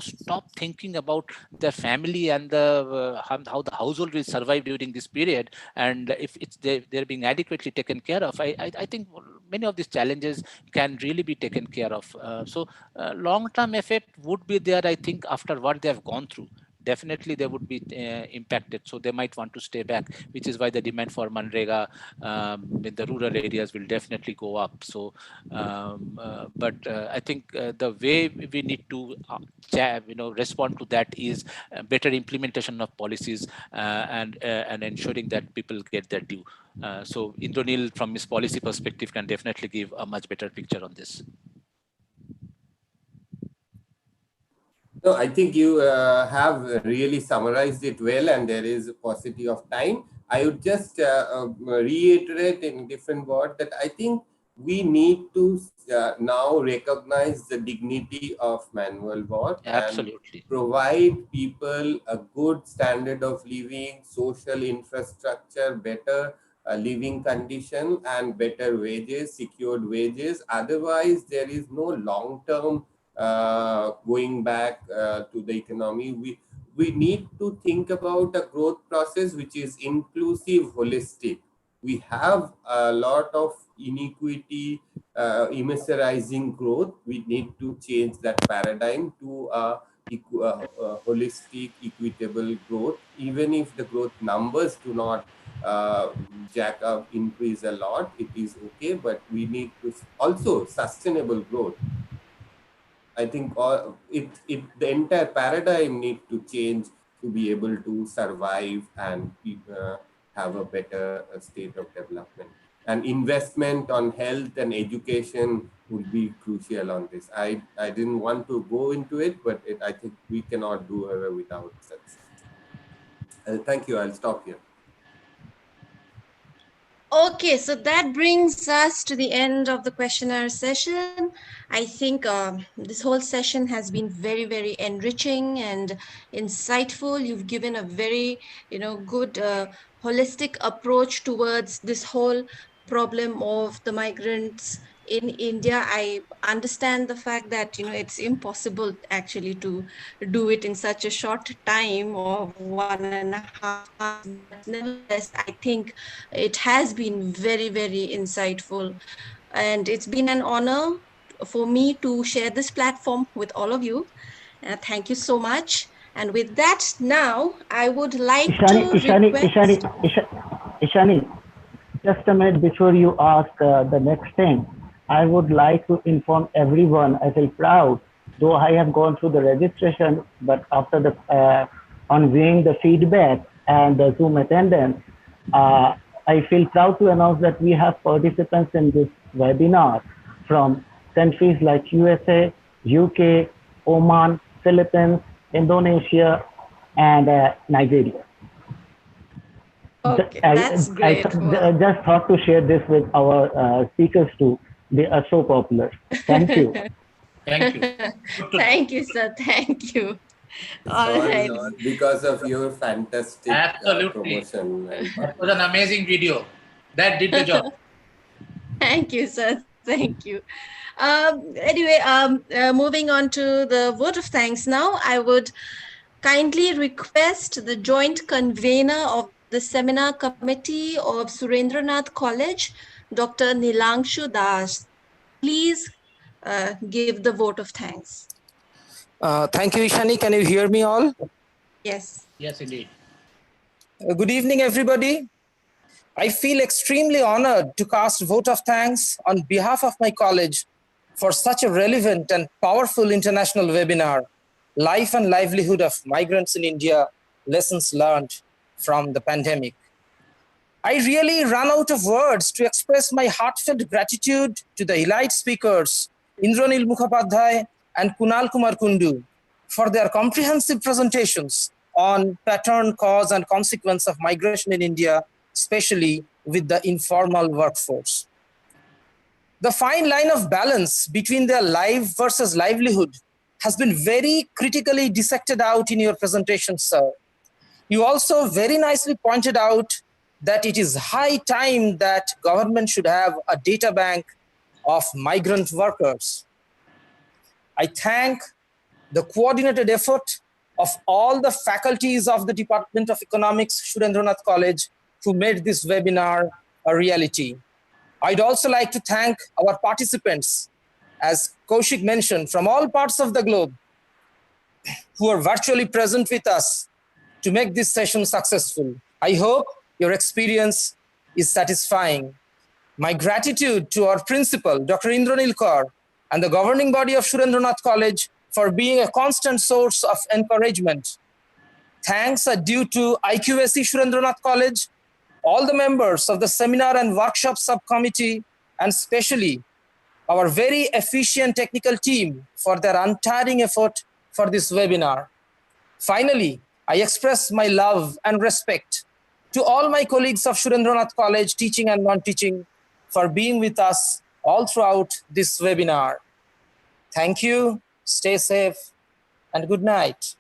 stop thinking about their family and the how the household will survive during this period, and if they're being adequately taken care of. I think many of these challenges can really be taken care of. So long-term effect would be there, I think, after what they have gone through. Definitely they would be impacted, so they might want to stay back, which is why the demand for Manrega in the rural areas will definitely go up. So but I think the way we need to respond to that is better implementation of policies, and ensuring that people get their due. So Indonil, from his policy perspective, can definitely give a much better picture on this. No, I think you have really summarized it well, and there is a paucity of time. I would just reiterate in different words that I think we need to now recognize the dignity of manual work. Absolutely. And provide people a good standard of living, social infrastructure, better living condition, and better wages, secured wages. Otherwise, there is no long-term going back to the economy. We need to think about a growth process which is inclusive, holistic. We have a lot of inequity, immeasurizing growth. We need to change that paradigm to a holistic, equitable growth. Even if the growth numbers do not jack up, increase a lot, it is okay, but we need to also sustainable growth. I think the entire paradigm need to change to be able to survive and have a better state of development. And investment on health and education would be crucial on this. I didn't want to go into it, but I think we cannot do it without such. Thank you. I'll stop here. Okay, so that brings us to the end of the questionnaire session. I think this whole session has been very, very enriching and insightful. You've given a very, good holistic approach towards this whole problem of the migrants in India. I understand the fact that, it's impossible actually to do it in such a short time of 1.5 months. But nevertheless, I think it has been very, very insightful. And it's been an honor for me to share this platform with all of you. Thank you so much. And with that, now I would like to request... Ishani, just a minute before you ask the next thing, I would like to inform everyone, I feel proud, though I have gone through the registration, but after on viewing the feedback and the Zoom attendance, I feel proud to announce that we have participants in this webinar from countries like USA, UK, Oman, Philippines, Indonesia, and Nigeria. Okay, that's great. I just thought to share this with our speakers too, They are so popular. Thank you. Thank you. Thank you, sir. Thank you. It's All right. all because of your fantastic Absolutely. promotion. That was an amazing video. That did the job. Thank you, sir. Thank you. Anyway, moving on to the vote of thanks now, I would kindly request the joint convener of the seminar committee of Surendranath College, Dr. Nilangshu Das. Please give the vote of thanks. Thank you, Ishani. Can you hear me all? Yes. Yes, indeed. Good evening, everybody. I feel extremely honored to cast vote of thanks on behalf of my college for such a relevant and powerful international webinar, Life and Livelihood of Migrants in India, Lessons Learned from the Pandemic. I really ran out of words to express my heartfelt gratitude to the elite speakers, Indranil Mukhopadhyay and Kunal Kumar Kundu, for their comprehensive presentations on pattern, cause, and consequence of migration in India, especially with the informal workforce. The fine line of balance between their life versus livelihood has been very critically dissected out in your presentation, sir. You also very nicely pointed out that it is high time that government should have a data bank of migrant workers. I thank the coordinated effort of all the faculties of the Department of Economics, Surendranath College, who made this webinar a reality. I'd also like to thank our participants, as Kaushik mentioned, from all parts of the globe, who are virtually present with us to make this session successful. I hope your experience is satisfying. My gratitude to our principal, Dr. Indranil Kaur, and the governing body of Surendranath College for being a constant source of encouragement. Thanks are due to IQSC Surendranath College, all the members of the seminar and workshop subcommittee, and especially our very efficient technical team for their untiring effort for this webinar. Finally, I express my love and respect to all my colleagues of Surendranath College, teaching and non-teaching, for being with us all throughout this webinar. Thank you, stay safe, and good night.